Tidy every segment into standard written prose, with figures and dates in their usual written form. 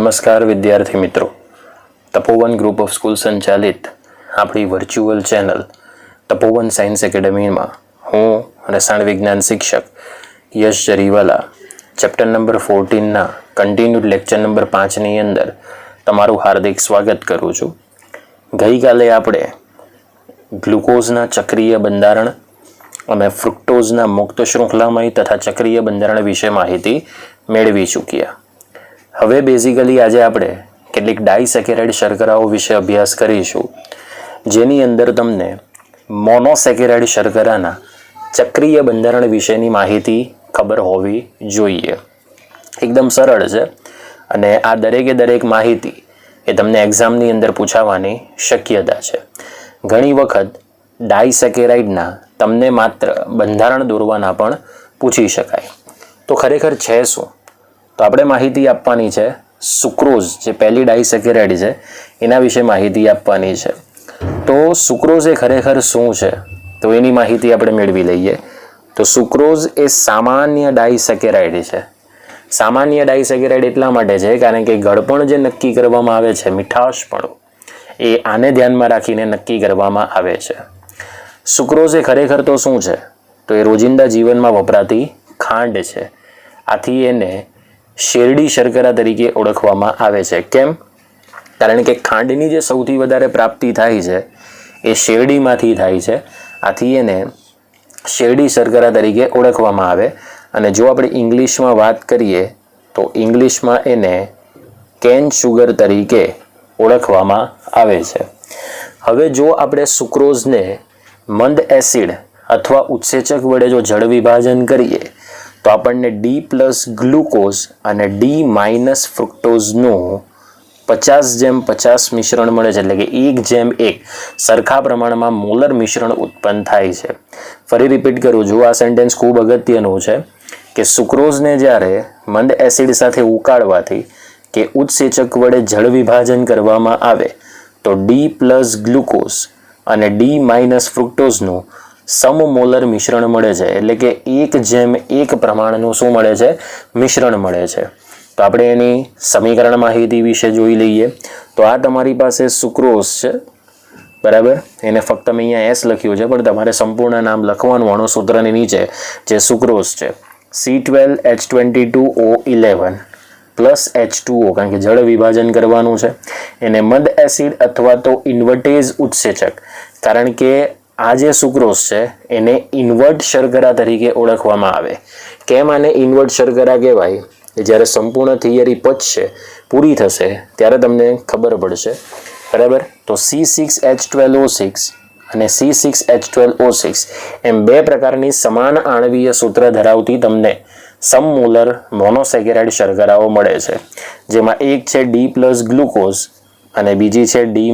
નમસ્કાર વિદ્યાર્થી મિત્રો, તપોવન ગ્રુપ ઓફ સ્કૂલ સંચાલિત આપણી વર્ચ્યુઅલ ચેનલ તપોવન સાયન્સ એકેડમીમાં હું રસાયણ વિજ્ઞાન શિક્ષક યશ જરીવાલા ચેપ્ટર નંબર 14ના કન્ટિન્યુડ લેક્ચર નંબર 5ની અંદર તમારું હાર્દિક સ્વાગત કરું છું. ગઈકાલે આપણે ગ્લુકોઝના ચક્રીય બંધારણ અને ફ્રુક્ટોઝના મુક્ત શૃંખલામય તથા ચક્રીય બંધારણ વિશે માહિતી મેળવી ચૂક્યા. હવે બેઝિકલી આજે આપણે કેટલીક ડાયસેકેરાઇડ શર્કરાઓ વિશે અભ્યાસ કરીશું, જેની અંદર તમને મોનોસેકેરાઇડ શર્કરાના ચક્રીય બંધારણ વિશેની માહિતી ખબર હોવી જોઈએ. એકદમ સરળ છે અને આ દરેકે દરેક માહિતી એ તમને એક્ઝામની અંદર પૂછાવાની શક્યતા છે. ઘણી વખત ડાયસેકેરાઇડના તમને માત્ર બંધારણ દોરવાના પણ પૂછી શકાય. તો ખરેખર છે શું? તો આપણે માહિતી આપવાની છે સુક્રોઝ, જે પહેલી ડાયસેકેરાઇડ છે એના વિશે માહિતી આપવાની છે. તો સુક્રોઝ એ ખરેખર શું છે તો એની માહિતી આપણે મેળવી લઈએ. તો સુક્રોઝ એ સામાન્ય ડાયસેકેરાઇડ છે. સામાન્ય ડાયસેકેરાઇડ એટલા માટે છે કારણ કે ગળપણ જે નક્કી કરવામાં આવે છે, મીઠાશપણું, એ આને ધ્યાનમાં રાખીને નક્કી કરવામાં આવે છે. સુક્રોઝ એ ખરેખર તો શું છે? તો એ રોજિંદા જીવનમાં વપરાતી ખાંડ છે. આથી એને શેરડી શર્કરા તરીકે ઓળખવામાં આવે છે. કેમ? કારણ કે ખાંડની જે સૌથી વધારે પ્રાપ્તિ થાય છે એ શેરડીમાંથી થાય છે. આથી એને શેરડી શર્કરા તરીકે ઓળખવામાં આવે. અને જો આપણે ઇંગ્લિશમાં વાત કરીએ તો ઇંગ્લિશમાં એને કેન શુગર તરીકે ઓળખવામાં આવે છે. હવે જો આપણે સુક્રોઝને મંદ એસિડ અથવા ઉત્સેચક વડે જો જળ વિભાજન કરીએ તો આપણને D+ ગ્લુકોઝ અને D- ફ્રુક્ટોઝનું 50:50 મિશ્રણ મળે છે. એટલે કે 1:1 સરખા પ્રમાણમાં મોલર મિશ્રણ ઉત્પન્ન થાય છે. ફરી રિપીટ કરું છું, આ સેન્ટેન્સ ખૂબ અગત્યનું છે કે સુક્રોઝને જ્યારે મંદ એસિડ સાથે ઉકાળવાથી કે ઉત્સેચક વડે જળ વિભાજન કરવામાં આવે તો D+ ગ્લુકોઝ અને D- ફ્રુક્ટોઝનું સમમોલર મિશ્રણ મળે છે. એટલે કે 1:1 પ્રમાણનું શું મળે છે? મિશ્રણ મળે છે. તો આપણે એની સમીકરણ માહિતી વિશે જોઈ લઈએ. તો આ તમારી પાસે સુક્રોઝ છે, બરાબર. એને ફક્ત મેં અહીંયા S લખ્યું છે, પણ તમારે સંપૂર્ણ નામ લખવાનું આનું સૂત્રની નીચે જે સુક્રોઝ છે C12H22O11 પ્લસ H2O, કારણ કે જળ વિભાજન કરવાનું છે. એને મદ એસિડ અથવા તો ઇન્વર્ટેઝ ઉત્સેચક, કારણ કે આ જે સુક્રોઝ છે એને ઇન્વર્ટ શર્કરા તરીકે ઓળખવામાં આવે. કેમ આને ઇન્વર્ટ શર્કરા કહેવાય? જ્યારે સંપૂર્ણ થિયરી પચશે, પૂરી થશે, ત્યારે તમને ખબર પડશે, બરાબર. તો C6H12O6 અને C6H12O6 એમ બે પ્રકારની સમાન આણવીય સૂત્ર ધરાવતી તમને સમમોલર મોનોસેકેરાઇડ શર્કરાઓ મળે છે, જેમાં એક છે D+ ગ્લુકોઝ અને બીજી છે D-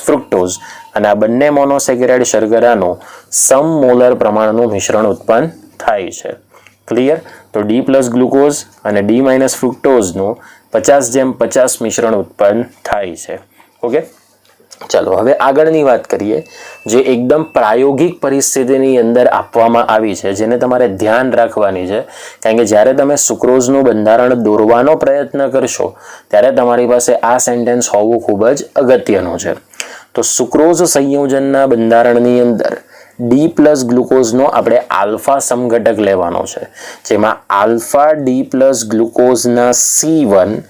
ફ્રુક્ટોઝ. અને આ બંને મોનોસેકેરાઇડ શર્કરાનું સમમોલર પ્રમાણનું મિશ્રણ ઉત્પન્ન થાય છે. ક્લિયર? તો D+ ગ્લુકોઝ અને D- ફ્રુક્ટોઝનું 50:50 મિશ્રણ ઉત્પન્ન થાય છે. ઓકે, ચાલો હવે આગળની વાત કરીએ, જે એકદમ પ્રાયોગિક પરિસ્થિતિની અંદર આપવામાં આવી છે, જેને તમારે ધ્યાન રાખવાની છે. કારણ કે જ્યારે તમે સુક્રોઝનું બંધારણ દોરવાનો પ્રયત્ન કરશો ત્યારે તમારી પાસે આ સેન્ટેન્સ હોવું ખૂબ જ અગત્યનું છે. તો સુક્રોઝ સંયોજનના બંધારણની અંદર D+ ગ્લુકોઝનો આપણે આલ્ફા સમઘટક લેવાનો છે, જેમાં આલ્ફા D+ ગ્લુકોઝના C1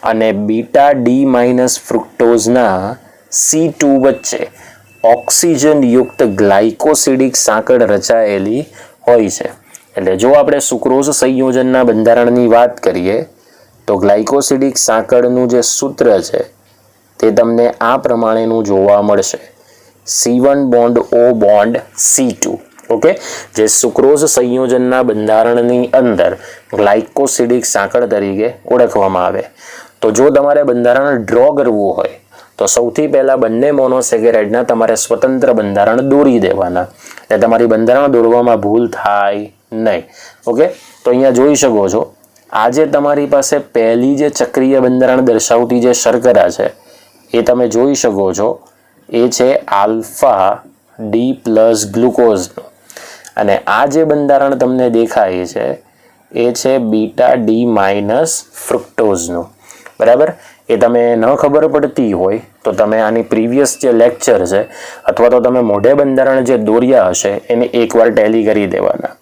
અને બીટા D- ફ્રુક્ટોઝના C2 વચ્ચે ઓક્સિજન યુક્ત ગ્લાયકોસિડિક સાંકળ રચાયેલી હોય છે. એટલે જો આપણે સુક્રોઝ સંયોજનના બંધારણની વાત કરીએ તો ગ્લાયકોસિડિક સાંકળનું જે સૂત્ર છે તે તમને આ પ્રમાણેનું જોવા મળશે: C1 bond O bond C2. Okay, જે સુક્રોઝ સંયોજનના બંધારણની અંદર ગ્લાયકોસિડિક સાંકળ તરીકે ઓળખવામાં આવે. તો જો તમારે બંધારણ ડ્રો કરવું હોય તો સૌથી પહેલાં બંને મોનોસેકેરાઇડના તમારે સ્વતંત્ર બંધારણ દોરી દેવાના, એટલે તમારી બંધારણ દોરવામાં ભૂલ થાય નહીં. ઓકે, તો અહીંયા જોઈ શકો છો, આ જે તમારી પાસે પહેલી જે ચક્રીય બંધારણ દર્શાવતી જે શર્કરા છે એ તમે જોઈ શકો છો, એ છે આલ્ફા D+ ગ્લુકોઝનું. અને આ જે બંધારણ તમને દેખાય છે એ છે બીટા D- ફ્રુક્ટોઝનું. બરાબર. એ તમે ન ખબર પડતી હોય તો તમે આની પ્રીવિયસ જે લેક્ચર છે અથવા તો તમે મોઢે બંધારણ જે દોર્યા હશે એને એકવાર ટેલી કરી દેવાના.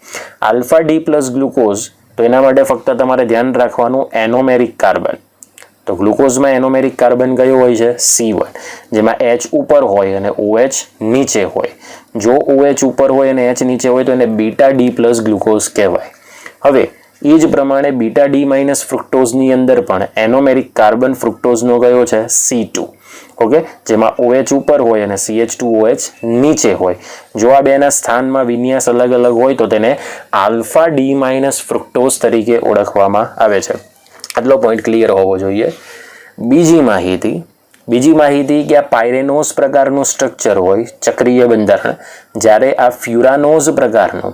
આલ્ફા ડી પ્લસ ગ્લુકોઝ, તો એના માટે ફક્ત તમારે ધ્યાન રાખવાનું એનોમેરિક કાર્બન. તો ગ્લુકોઝમાં એનોમેરિક કાર્બન કયો હોય છે? C1, જેમાં H ઉપર હોય અને OH નીચે હોય. જો OH ઉપર હોય અને H નીચે હોય તો એને બીટા ડી પ્લસ ગ્લુકોઝ કહેવાય. હવે એ જ પ્રમાણે બીટા ડી માઇનસ ફ્રુક્ટોઝની અંદર પણ એનોમેરિક કાર્બન ફ્રુક્ટોઝનો કયો છે? C2. ઓકે, જેમાં OH ઉપર હોય અને CH2OH નીચે હોય. જો આ બેના સ્થાનમાં વિન્યાસ અલગ અલગ હોય તો તેને આલ્ફા ડી માઇનસ ફ્રુક્ટોઝ તરીકે ઓળખવામાં આવે છે. આટલો પોઈન્ટ ક્લિયર હોવો જોઈએ. બીજી માહિતી કે આ પાયરેનોઝ પ્રકારનું સ્ટ્રક્ચર હોય, ચક્રીય બંધારણ, જ્યારે આ ફ્યુરાનોઝ પ્રકારનું.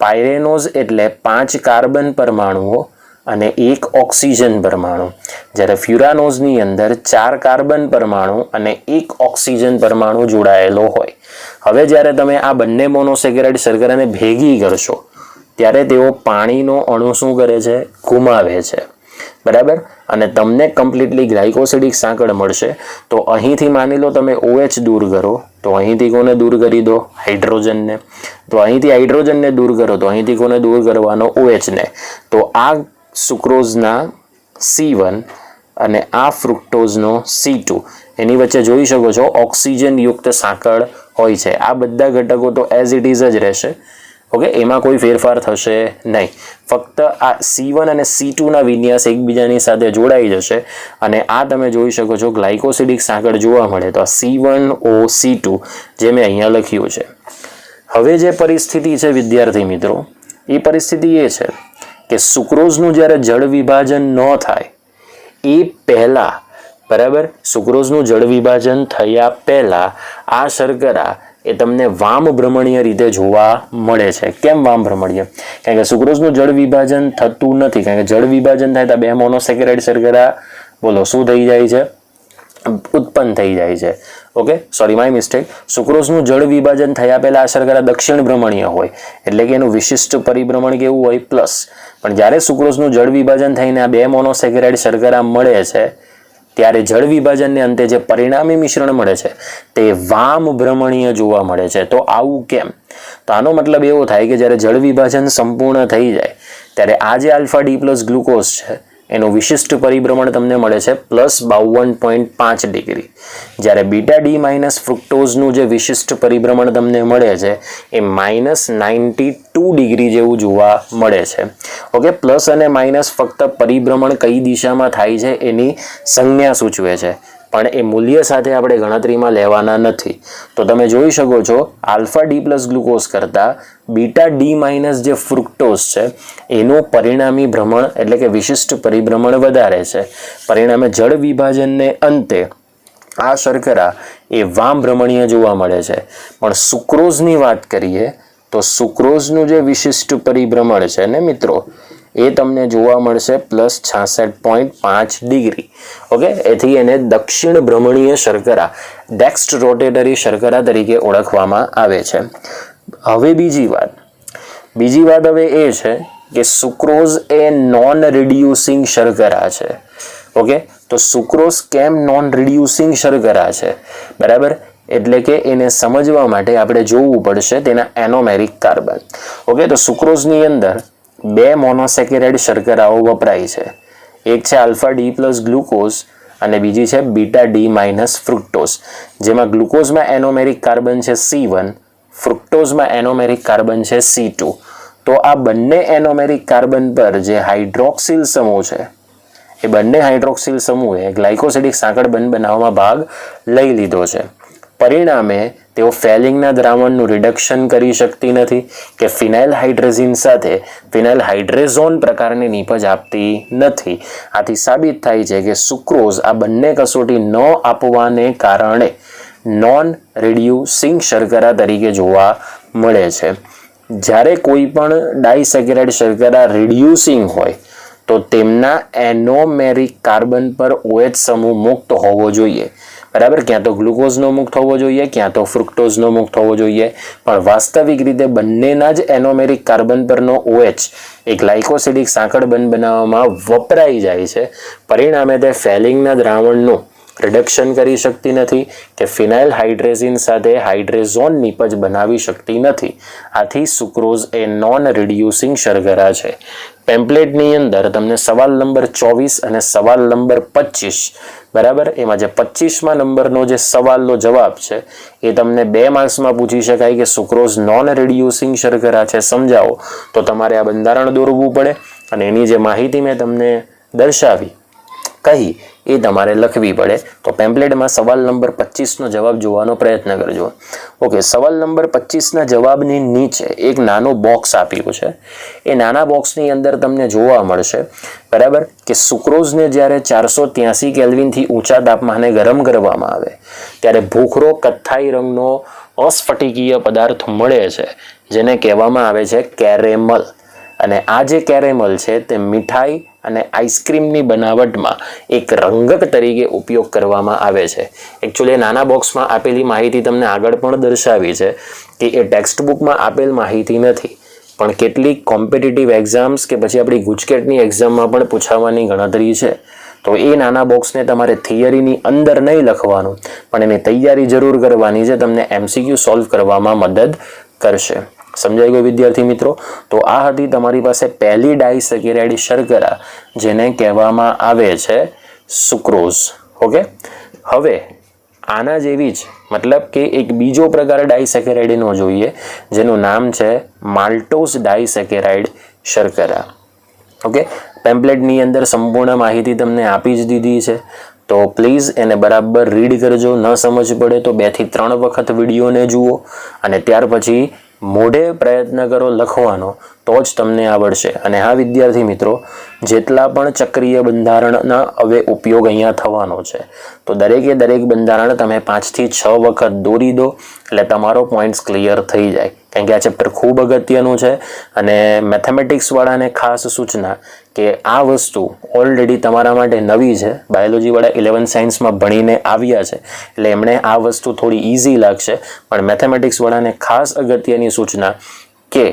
પાયરેનોઝ એટલે 5 કાર્બન પરમાણુઓ અને 1 ઓક્સિજન પરમાણુ, જ્યારે ફ્યુરાનોઝની અંદર 4 કાર્બન પરમાણુ અને 1 ઓક્સિજન પરમાણુ જોડાયેલો હોય. હવે જ્યારે તમે આ બંને મોનોસેકેરાઇડ શર્કરાને ભેગી કરશો ત્યારે તેઓ પાણીનો અણુ શું કરે છે? ગુમાવે છે. બરાબર. અને તમને કમ્પ્લીટલી ગ્લાયકોસિડિક સાંકળ મળશે. તો અહીંથી માની લો તમે OH દૂર કરો તો અહીંથી કોને દૂર કરી દો? હાઇડ્રોજનને. તો અહીંથી હાઇડ્રોજનને દૂર કરો તો અહીંથી કોને દૂર કરવાનો? OH ને. તો આ સુક્રોઝના C1 અને આ ફ્રુક્ટોઝનો C2, એની વચ્ચે જોઈ શકો છો ઓક્સિજન યુક્ત સાંકળ હોય છે. આ બધા ઘટકો તો એઝ ઇટ ઇઝ જ રહેશે. ઓકે, એમાં કોઈ ફેરફાર થશે નહીં. ફક્ત આ C1 અને C2ના વિન્યાસ એકબીજાની સાથે જોડાઈ જશે અને આ તમે જોઈ શકો છો ગ્લાયકોસિડિક સાંકળ જોવા મળે તો આ C1OC2 જે મેં અહીંયા લખ્યું છે. હવે જે પરિસ્થિતિ છે વિદ્યાર્થી મિત્રો, એ પરિસ્થિતિ એ છે કે સુક્રોઝનું જ્યારે જળ વિભાજન ન થાય એ પહેલાં, બરાબર, સુક્રોઝનું જળ વિભાજન થયા પહેલાં આ શર્કરા એ તમને વામ ભ્રમણીય રીતે જોવા મળે છે. કેમ વામ ભ્રમણીય? કારણ કે સુક્રોઝનું જળ વિભાજન થતું નથી. કારણ કે જળ વિભાજન થાય તો 2 મોનોસેકેરાઇડ શર્કરા બોલો શું થઈ જાય છે? ઉત્પન્ન થઈ જાય છે. Okay, sorry, my mistake. સુક્રોઝનું જળ વિભાજન થયા પહેલા આ શર્કરા દક્ષિણ ભ્રમણીય હોય, એટલે કે એનું વિશિષ્ટ પરિભ્રમણ કેવું હોય? પ્લસ. પણ જ્યારે સુક્રોઝનું જળ વિભાજન થઈને આ 2 મોનોસેકેરાઇડ શર્કરા મળે છે ત્યારે જળ વિભાજનને અંતે જે પરિણામી મિશ્રણ મળે છે તે વામ ભ્રમણીય જોવા મળે છે. તો આવું કેમ? તો આનો મતલબ એવો થાય કે જ્યારે જળ વિભાજન સંપૂર્ણ થઈ જાય ત્યારે આ જે આલ્ફા ડી પ્લસ ગ્લુકોઝ છે એનું વિશિષ્ટ પરિભ્રમણ તમને મળે છે +52.5 ડિગ્રી. જ્યારે બીટા ડી માઇનસ ફ્રુક્ટોઝનું જે વિશિષ્ટ પરિભ્રમણ તમને મળે છે એ -92 ડિગ્રી જેવું જોવા મળે છે. ઓકે, પ્લસ અને માઇનસ ફક્ત પરિભ્રમણ કઈ દિશામાં થાય છે એની સંજ્ઞા સૂચવે છે, પણ એ મૂલ્ય સાથે આપણે ગણતરીમાં લેવાના નથી. તો તમે જોઈ શકો છો આલ્ફા ડી પ્લસ ગ્લુકોઝ કરતાં બીટા ડી માઇનસ જે ફ્રુક્ટોઝ છે એનું પરિણામી ભ્રમણ એટલે કે વિશિષ્ટ પરિભ્રમણ વધારે છે. પરિણામે જળ વિભાજનને અંતે આ શર્કરા એ વામ ભ્રમણીય જોવા મળે છે. પણ સુક્રોઝની વાત કરીએ તો સુક્રોઝનું જે વિશિષ્ટ પરિભ્રમણ છે ને મિત્રો, એ તમને જોવા મળશે +66.5 ડિગ્રી. ઓકે, એથી એને દક્ષિણ ભ્રમણીય શર્કરા, ડેક્સ્ટ રોટેટરી શર્કરા તરીકે ઓળખવામાં આવે છે. હવે બીજી વાત હવે એ છે કે સુક્રોઝ એ નોન રિડ્યુસિંગ શર્કરા છે. ઓકે, તો સુક્રોઝ કેમ નોન રિડ્યુસિંગ શર્કરા છે? બરાબર, એટલે કે એને સમજવા માટે આપણે જોવું પડશે તેના એનોમેરિક કાર્બન. ઓકે, તો સુક્રોઝની અંદર 2 મોનોસેકેરાઇડ શર્કરાઓ વપરાય છે. એક છે આલ્ફા ડી પ્લસ ગ્લુકોઝ અને બીજી છે બીટા ડી માઇનસ ફ્રુક્ટોઝ, જેમાં ગ્લુકોઝમાં એનોમેરિક કાર્બન છે C1, ફ્રુક્ટોઝમાં એનોમેરિક કાર્બન છે C2. તો આ બંને એનોમેરિક કાર્બન પર જે હાઇડ્રોક્સિલ સમૂહ છે એ બંને હાઇડ્રોક્સિલ સમૂહે ગ્લાયકોસિડિક સાંકળ બનાવવામાં ભાગ લઈ લીધો છે. પરિણામે તેઓ ફેલિંગના દ્રાવણનું રિડક્શન કરી શકતી નથી કે ફિનાઇલ હાઇડ્રેઝિન સાથે ફિનાઇલ હાઇડ્રેઝોન પ્રકારની નીપજ આપતી નથી. આથી સાબિત થાય છે કે સુક્રોઝ આ બંને કસોટી ન આપવાને કારણે નોન રિડ્યુસિંગ શર્કરા તરીકે જોવા મળે છે. જ્યારે કોઈ પણ ડાયસેકેરાઇડ શર્કરા રિડ્યુસિંગ હોય તો તેમના એનોમેરિક કાર્બન પર OH સમૂહ મુક્ત હોવો જોઈએ. બરાબર, ક્યાં તો ગ્લુકોઝનો મુક્ત થવો જોઈએ, ક્યાં તો ફ્રુક્ટોઝનો મુક્ત થવો જોઈએ, પણ વાસ્તવિક રીતે બંનેના જ એનોમેરિક કાર્બન પરનો OH એ ગ્લાયકોસિડિક સાંકળ બનાવવામાં વપરાઈ જાય છે. પરિણામે તે ફેલિંગના દ્રાવણનું રિડક્શન કરી શકતી નથી કે ફિનાઇલ હાઇડ્રેઝિન સાથે હાઇડ્રેઝોન નિપજ બનાવી શકતી નથી. આથી સુક્રોઝ એ નોન રિડ્યુસિંગ શર્કરા છે. પેમ્પલેટની અંદર તમને સવાલ નંબર 24 અને સવાલ નંબર 25, બરાબર, એમાં જે 25મા નંબરનો જે સવાલનો જવાબ છે એ તમને 2 માર્ક્સમાં પૂછી શકાય કે સુક્રોઝ નોન રિડ્યુસિંગ શર્કરા છે, સમજાવો. તો તમારે આ બંધારણ દોરવું પડે અને એની જે માહિતી મેં તમને દર્શાવી કહી એ તમારે લખવી પડે. તો પેમ્પલેટમાં સવાલ નંબર 25નો જવાબ જોવાનો પ્રયત્ન કરજો. ઓકે, સવાલ નંબર 25ના જવાબની નીચે એક નાનું બોક્સ આપ્યું છે. એ નાના બોક્સની અંદર તમને જોવા મળશે, બરાબર, કે સુક્રોઝને જ્યારે 483 કેલ્વિનથી ઊંચા તાપમાને ગરમ કરવામાં આવે ત્યારે ભૂખરો કથ્થાઈ રંગનો અસ્ફટિકીય પદાર્થ મળે છે, જેને કહેવામાં આવે છે કેરેમલ. અને આ જે કેરેમલ છે તે મીઠાઈ અને આઈસ્ક્રીમની બનાવટમાં એક રંગક તરીકે ઉપયોગ કરવામાં આવે છે. એકચ્યુઅલી નાના બોક્સમાં આપેલી માહિતી તમને આગળ પણ દર્શાવી છે કે એ ટેક્સ્ટ બુકમાં આપેલ માહિતી નથી, પણ કેટલીક કોમ્પિટિટિવ એક્ઝામ્સ કે પછી આપણી ગુજકેટની એક્ઝામમાં પણ પૂછાવાની ગણતરી છે. તો એ નાના બોક્સને તમારે થિયરીની અંદર નહીં લખવાનું, પણ એની તૈયારી જરૂર કરવાની છે. તમને MCQ સોલ્વ કરવામાં મદદ કરશે. સમજાઈ ગયું વિદ્યાર્થી મિત્રો? તો આ હતી તમારી પાસે પહેલી ડાયસેકેરાઇડ શર્કરા, જેને કહેવામાં આવે છે સુક્રોઝ. ઓકે, હવે આના જેવી જ મતલબ કે એક બીજો પ્રકાર ડાયસેકેરાઇડનો જોઈએ, જેનું નામ છે માલ્ટોઝ ડાયસેકેરાઇડ શર્કરા. ઓકે, પેમ્પલેટની અંદર સંપૂર્ણ માહિતી તમને આપી જ દીધી છે, તો પ્લીઝ એને બરાબર રીડ કરજો. ન સમજ પડે તો 2 થી 3 વખત વિડીયોને જુઓ અને ત્યાર પછી મોઢે પ્રયત્ન કરો લખવાનો, તો જ તમને આવડશે. અને હા વિદ્યાર્થી મિત્રો, જેટલા પણ ચક્રીય બંધારણના હવે ઉપયોગ અહીંયા થવાનો છે, તો દરેકે દરેક બંધારણ તમે 5 થી 6 વખત દોરી દો એટલે તમારો પોઈન્ટ્સ ક્લિયર થઈ જાય. કારણ કે આ ચેપ્ટર ખૂબ અગત્યનું છે અને મેથેમેટિક્સવાળાને ખાસ સૂચના કે આ વસ્તુ ઓલરેડી તમારા માટે નવી છે. બાયોલોજીવાળા 11 સાયન્સમાં ભણીને આવ્યા છે એટલે એમણે આ વસ્તુ થોડી ઇઝી લાગશે, પણ મેથેમેટિક્સવાળાને ખાસ અગત્યની સૂચના કે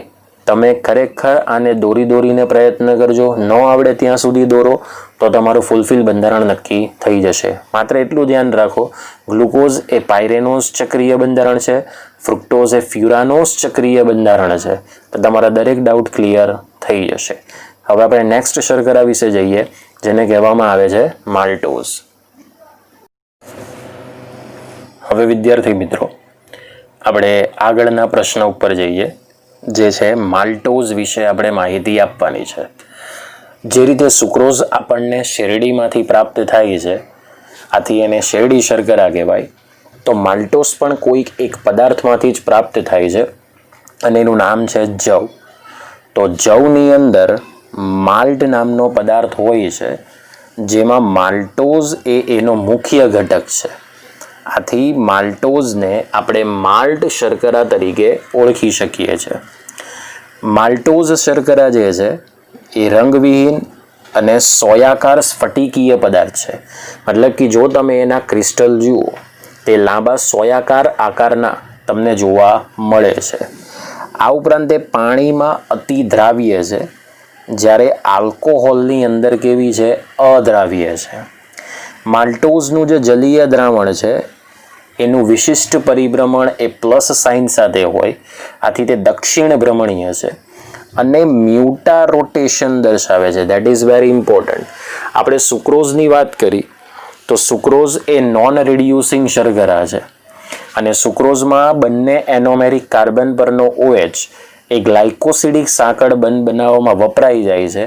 તમે ખરેખર આને દોરીને પ્રયત્ન કરજો. ન આવડે ત્યાં સુધી દોરો તો તમારું ફૂલફિલ બંધારણ નક્કી થઈ જશે. માત્ર એટલું ધ્યાન રાખો, ગ્લુકોઝ એ પાયરેનોઝ ચક્રીય બંધારણ છે, ફ્રુક્ટોઝ એ ફ્યુરાનોઝ ચક્રીય બંધારણ છે. તો તમારા દરેક ડાઉટ ક્લિયર થઈ જશે. હવે આપણે નેક્સ્ટ શર્કરા વિશે જઈએ, જેને કહેવામાં આવે છે માલ્ટોઝ. હવે વિદ્યાર્થી મિત્રો, આપણે આગળના પ્રશ્ન ઉપર જઈએ, જે છે માલ્ટોઝ વિશે આપણે માહિતી આપવાની છે. જે રીતે સુક્રોઝ આપણને શેરડીમાંથી પ્રાપ્ત થાય છે, આથી એને શેરડી શર્કરા કહેવાય, તો માલ્ટોઝ પણ કોઈક એક પદાર્થમાંથી જ પ્રાપ્ત થાય છે અને એનું નામ છે જવ. તો જવની અંદર માલ્ટ નામનો પદાર્થ હોય છે, જેમાં માલ્ટોઝ એ એનો મુખ્ય ઘટક છે. આથી માલ્ટોઝને આપણે માલ્ટ શર્કરા તરીકે ઓળખી શકીએ છીએ. માલ્ટોઝ શર્કરા જે છે એ રંગવિહીન અને સોયાકાર સ્ફટિકીય પદાર્થ છે. મતલબ કે જો તમે એના ક્રિસ્ટલ જુઓ, તે લાંબા સોયાકાર આકારના તમને જોવા મળે છે. આ ઉપરાંત તે પાણીમાં અતિ દ્રાવ્ય છે, જ્યારે આલ્કોહોલની અંદર કેવી છે? અદ્રાવ્ય છે. માલ્ટોઝનું જે જલીય દ્રાવણ છે એનું વિશિષ્ટ પરિભ્રમણ એ પ્લસ સાઇન સાથે હોય, આથી તે દક્ષિણ ભ્રમણીય છે અને મ્યુટા રોટેશન દર્શાવે છે. That is very important. આપણે સુક્રોઝની વાત કરી તો સુક્રોઝ એ નોન રિડ્યુસિંગ શર્કરા છે અને સુક્રોઝમાં બંને એનોમેરિક કાર્બન પરનો OH એ ગ્લાયકોસિડિક સાંકળ બનાવવામાં વપરાઈ જાય છે.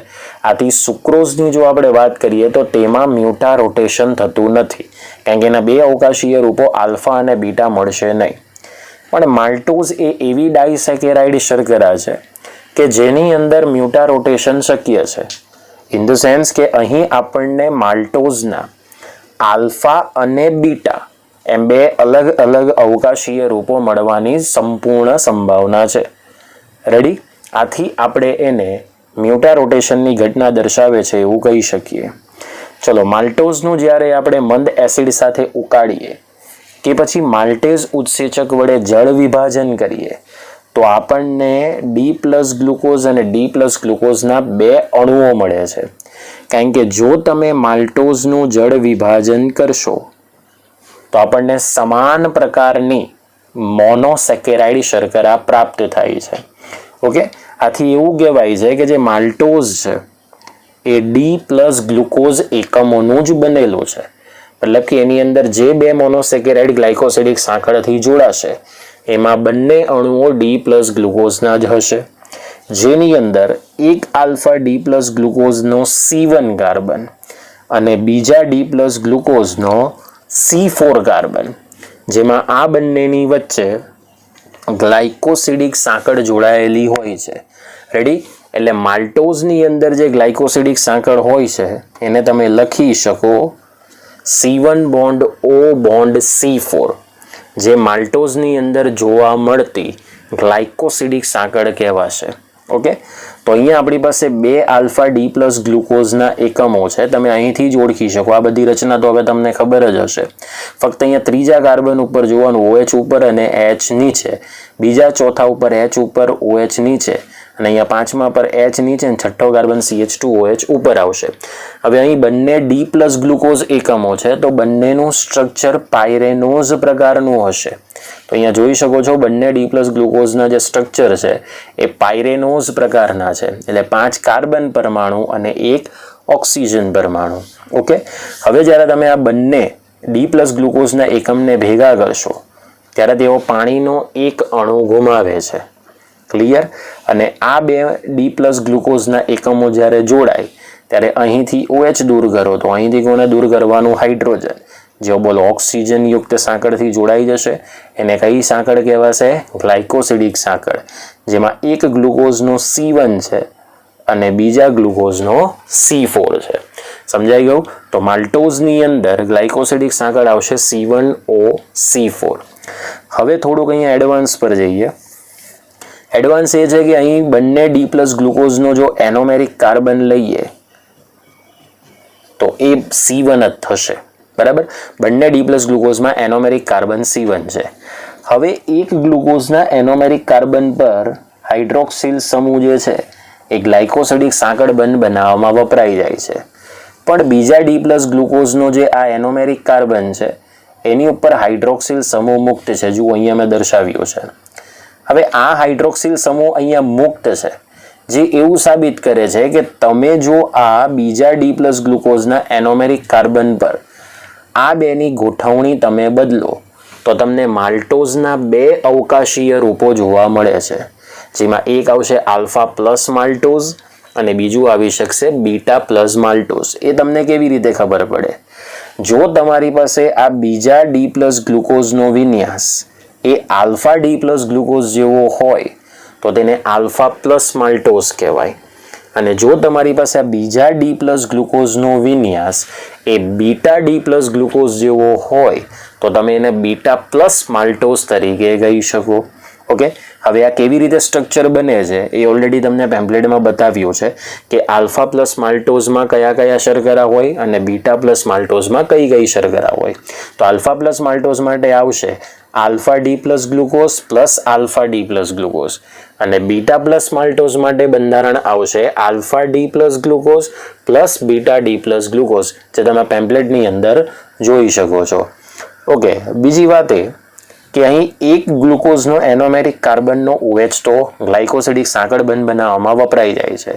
આથી સુક્રોઝની જો આપણે વાત કરીએ તો તેમાં મ્યુટા રોટેશન થતું નથી, કારણ કે એના 2 અવકાશીય રૂપો આલ્ફા અને બીટા મળશે નહીં. પણ માલ્ટોઝ એ એવી ડાયસેકેરાઇડ શર્કરા છે કે જેની અંદર મ્યુટા રોટેશન શક્ય છે. ઇન ધ સેન્સ કે અહીં આપણને માલ્ટોઝના આલ્ફા અને બીટા એમ 2 અલગ અલગ અવકાશીય રૂપો મળવાની સંપૂર્ણ સંભાવના છે. રેડી? આથી આપણે એને મ્યુટા રોટેશનની ઘટના દર્શાવે છે એવું કહી શકીએ. ચલો, માલ્ટોઝનું જ્યારે આપણે મંદ એસિડ સાથે ઉકાળીએ કે પછી માલ્ટેઝ ઉત્સેચક વડે જળ વિભાજન કરીએ તો આપણને ડી પ્લસ ગ્લુકોઝ અને ડી પ્લસ ગ્લુકોઝના 2 અણુઓ મળે છે. કારણ કે જો તમે માલ્ટોઝનું જળ વિભાજન કરશો તો આપણને સમાન પ્રકારની મોનોસેકેરાઇડ શર્કરા પ્રાપ્ત થાય છે. ઓકે, આથી એવું કહેવાય છે કે જે માલ્ટોઝ છે એ ડી પ્લસ ગ્લુકોઝ એકમોનું જ બનેલું છે. મતલબ કે એની અંદર જે 2 મોનોસેકેરાઇડ ગ્લાયકોસિડિક સાંકળથી જોડાશે એમાં બંને અણુઓ ડી પ્લસ ગ્લુકોઝના જ હશે, જેની અંદર એક આલ્ફા ડી પ્લસ ગ્લુકોઝનો C1 કાર્બન અને બીજા ડી પ્લસ ગ્લુકોઝનો C4 કાર્બન, જેમાં આ બંનેની વચ્ચે ગ્લાયકોસિડિક સાંકળ જોડાયેલી હોય છે. રેડી? એટલે માલ્ટોઝની અંદર જે ગ્લાયકોસિડિક સાંકળ હોય છે એને તમે લખી શકો C1 bond O bond C4, જે માલ્ટોઝની અંદર જોવા મળતી ગ્લાયકોસિડિક સાંકળ કહેવાશે. ઓકે, તો અહીંયા આપણી પાસે 2 આલ્ફા ડી પ્લસ ગ્લુકોઝના એકમો છે. તમે અહીંથી જ ઓળખી શકો. આ બધી રચના તો હવે તમને ખબર જ હશે. ફક્ત અહીંયા ત્રીજા કાર્બન ઉપર જોવાનું OH ઉપર અને H નીચે, બીજા ચોથા ઉપર H ઉપર OH નીચે, અને અહીંયા પાંચમા પર H નીચે અને છઠ્ઠો કાર્બન CH2OH ઉપર આવશે. હવે અહીં બંને ડી પ્લસ ગ્લુકોઝ એકમો છે તો બંનેનું સ્ટ્રક્ચર પાયરેનોઝ પ્રકારનું હશે. તો અહીંયા જોઈ શકો છો બંને ડી પ્લસ ગ્લુકોઝના જે સ્ટ્રક્ચર છે એ પાયરેનોઝ પ્રકારના છે. એટલે 5 કાર્બન પરમાણુ અને 1 ઓક્સિજન પરમાણુ. ઓકે, હવે જ્યારે તમે આ બંને ડી પ્લસ ગ્લુકોઝના એકમને ભેગા કરશો ત્યારે તેઓ પાણીનો 1 અણુ ગુમાવે છે. ક્લિયર? અને આ 2 ડી પ્લસ ગ્લુકોઝના એકમો જ્યારે જોડાય ત્યારે અહીંથી OH દૂર કરો તો અહીંથી કોને દૂર કરવાનું? હાઇડ્રોજન. જો બોલો ઓક્સિજન યુક્ત સાંકળથી જોડાઈ જશે એને કઈ સાંકળ કહેવાશે? ગ્લાયકોસિડિક સાંકળ, જેમાં એક ગ્લુકોઝનો C1 છે અને બીજા ગ્લુકોઝનો C4 છે. સમજાઈ ગયું? તો માલ્ટોઝની અંદર ગ્લાયકોસિડિક સાંકળ આવશે C1OC4. હવે થોડુંક અહીંયા એડવાન્સ પર જઈએ. એડવાન્સ એ છે કે અહીં બંને ડી પ્લસ ગ્લુકોઝનો જો એનોમેરિક કાર્બન લઈએ તો એ C1 જ થશે. બરાબર? બંને ડી પ્લસ ગ્લુકોઝમાં એનોમેરિક કાર્બન C1 છે. હવે એક ગ્લુકોઝના એનોમેરિક કાર્બન પર હાઇડ્રોક્સિલ સમૂહ જે છે એ ગ્લાયકોસિડિક સાંકળ બનાવવામાં વપરાઈ જાય છે. પણ બીજા ડી પ્લસ ગ્લુકોઝનો જે આ એનોમેરિક કાર્બન છે એની ઉપર હાઇડ્રોક્સિલ સમૂહ મુક્ત છે. જુઓ અહીંયા મેં દર્શાવ્યું છે. હવે આ હાઇડ્રોક્સિલ સમૂહ અહીંયા મુક્ત છે, જે એવું સાબિત કરે છે કે તમે જો આ બીજા ડી પ્લસ ગ્લુકોઝના એનોમેરિક કાર્બન પર આ બેની ગોઠવણી તમે બદલો તો તમને માલ્ટોઝના 2 અવકાશીય રૂપો જોવા મળે છે, જેમાં એક આવશે આલ્ફા પ્લસ માલ્ટોઝ અને બીજું આવી શકશે બીટા પ્લસ માલ્ટોઝ. એ તમને કેવી રીતે ખબર પડે? જો તમારી પાસે આ બીજા ડી પ્લસ ગ્લુકોઝનો વિન્યાસ એ આલ્ફા ડી પ્લસ ગ્લુકોઝ જેવો હોય તો તેને આલ્ફા પ્લસ માલ્ટોઝ કહેવાય. અને જો તમારી પાસે આ બીજા ડી પ્લસ ગ્લુકોઝનો વિન્યાસ એ બીટા ડી પ્લસ ગ્લુકોઝ જેવો હોય તો તમે એને બીટા પ્લસ માલ્ટોઝ તરીકે કહી શકો. ઓકે, હવે આ કેવી રીતે સ્ટ્રક્ચર બને છે એ ઓલરેડી તમને પેમ્પલેટમાં બતાવ્યું છે કે આલ્ફા પ્લસ માલ્ટોઝમાં કયા કયા શર્કરા હોય અને બીટા પ્લસ માલ્ટોઝમાં કઈ કઈ શર્કરા હોય. તો આલ્ફા પ્લસ માલ્ટોઝ માટે આવશે alpha D plus glucose plus alpha D plus glucose, અને બીટા પ્લસ માલ્ટોઝ માટે બંધારણ આવશે alpha D plus glucose plus beta D plus glucose, જે તમે પેમ્પલેટની અંદર જોઈ શકો છો. ઓકે, બીજી વાત એ કે અહીં એક ગ્લુકોઝનો એનોમેરિક કાર્બનનો OH તો ગ્લાયકોસિડિક સાંકળ બનાવવામાં વપરાઈ જાય છે,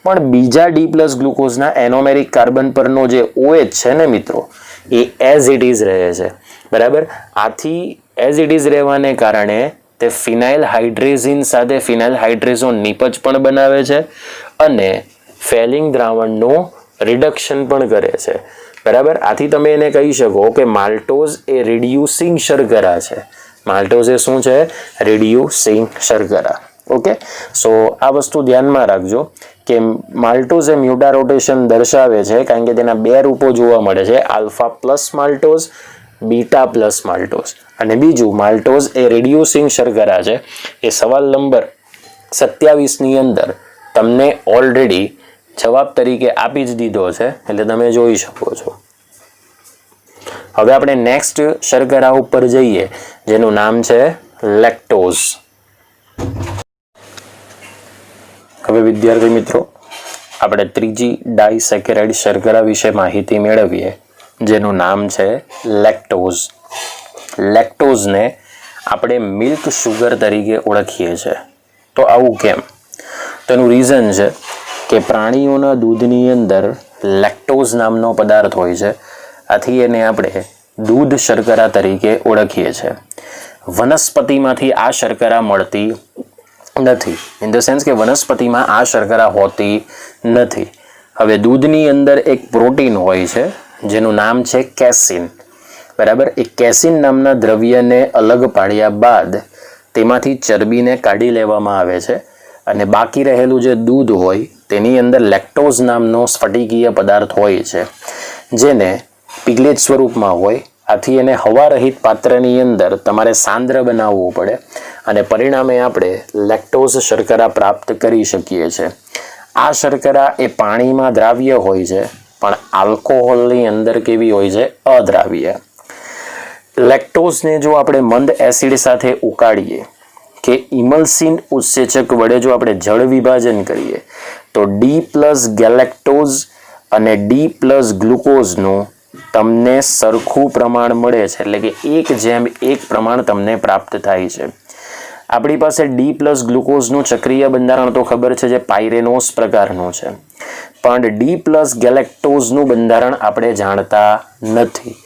પણ બીજા ડી પ્લસ ગ્લુકોઝના એનોમેરિક કાર્બન પરનો જે OH છે ને મિત્રો એ એઝ ઇટ ઇઝ રહે છે. બરાબર? આથી એઝ ઇટ ઇઝ રહેવાને કારણે તે ફિનાઇલ હાઇડ્રેઝિન સાથે ફિનાઇલ હાઇડ્રેઝોન નિપજ પણ બનાવે છે અને ફેલિંગ દ્રાવણનું રિડક્શન પણ કરે છે. બરાબર? આથી તમે એને કહી શકો કે માલ્ટોઝ એ રિડ્યુસિંગ શર્કરા છે. માલ્ટોઝ એ શું છે? રિડ્યુસિંગ શર્કરા. ઓકે, સો આ વસ્તુ ધ્યાનમાં રાખજો કે માલ્ટોઝ એ મ્યુટા રોટેશન દર્શાવે છે કારણ કે તેના 2 રૂપો જોવા મળે છે, alpha plus maltose, beta plus maltose. અને બીજું માલ્ટોઝ એ રિડ્યુસિંગ શર્કરા છે. એ સવાલ નંબર 27ની અંદર તમને ઓલરેડી જવાબ તરીકે આપી જ દીધો છે, એટલે તમે જોઈ શકો છો. હવે આપણે નેક્સ્ટ શર્કરા ઉપર જઈએ, જેનું નામ છે લેક્ટોઝ. હવે વિદ્યાર્થી મિત્રો, આપણે ત્રીજી ડાયસેકેરાઇડ શર્કરા વિશે માહિતી મેળવીએ, જેનું નામ છે લેક્ટોઝ. લેક્ટોઝને આપણે મિલ્ક શુગર તરીકે ઓળખીએ છીએ. તો આવું કેમ? તેનું રીઝન છે કે પ્રાણીઓના દૂધની અંદર લેક્ટોઝ નામનો પદાર્થ હોય છે. આથી એને આપણે દૂધ શર્કરા તરીકે ઓળખીએ છીએ. વનસ્પતિમાંથી આ શર્કરા મળતી નથી. ઇન ધ સેન્સ કે વનસ્પતિમાં આ શર્કરા હોતી નથી. હવે દૂધની અંદર એક પ્રોટીન હોય છે જેનું નામ છે કેસીન. બરાબર, એ કેસીન નામના દ્રવ્યને અલગ પાડ્યા બાદ તેમાંથી ચરબીને કાઢી લેવામાં આવે છે અને બાકી રહેલું જે દૂધ હોય તેની અંદર લેક્ટોઝ નામનો સ્ફટિકીય પદાર્થ હોય છે, જેને પિગલેટ સ્વરૂપમાં હોય. આથી એને હવારહિત પાત્રની અંદર તમારે સાંદ્ર બનાવવું પડે અને પરિણામે આપણે લેક્ટોઝ શર્કરા પ્રાપ્ત કરી શકીએ છીએ. આ શર્કરા એ પાણીમાં દ્રાવ્ય હોય છે, પણ આલ્કોહોલની અંદર કેવી હોય છે? અદ્રાવ્ય. લેક્ટોઝને જો આપણે મંદ એસિડ સાથે ઉકાળીએ કે ઇમલ્સિન ઉત્સેચક વડે જો આપણે જળ વિભાજન કરીએ તો D+ ગેલેક્ટોઝ અને D+ ગ્લુકોઝનું તમને સરખું પ્રમાણ મળે છે. એટલે કે 1:1 પ્રમાણ તમને પ્રાપ્ત થાય છે. આપણી પાસે D+ ગ્લુકોઝનું ચક્રીય બંધારણ તો ખબર છે, જે પાયરેનોસ પ્રકારનું છે, પણ D+ ગેલેક્ટોઝનું બંધારણ આપણે જાણતા નથી.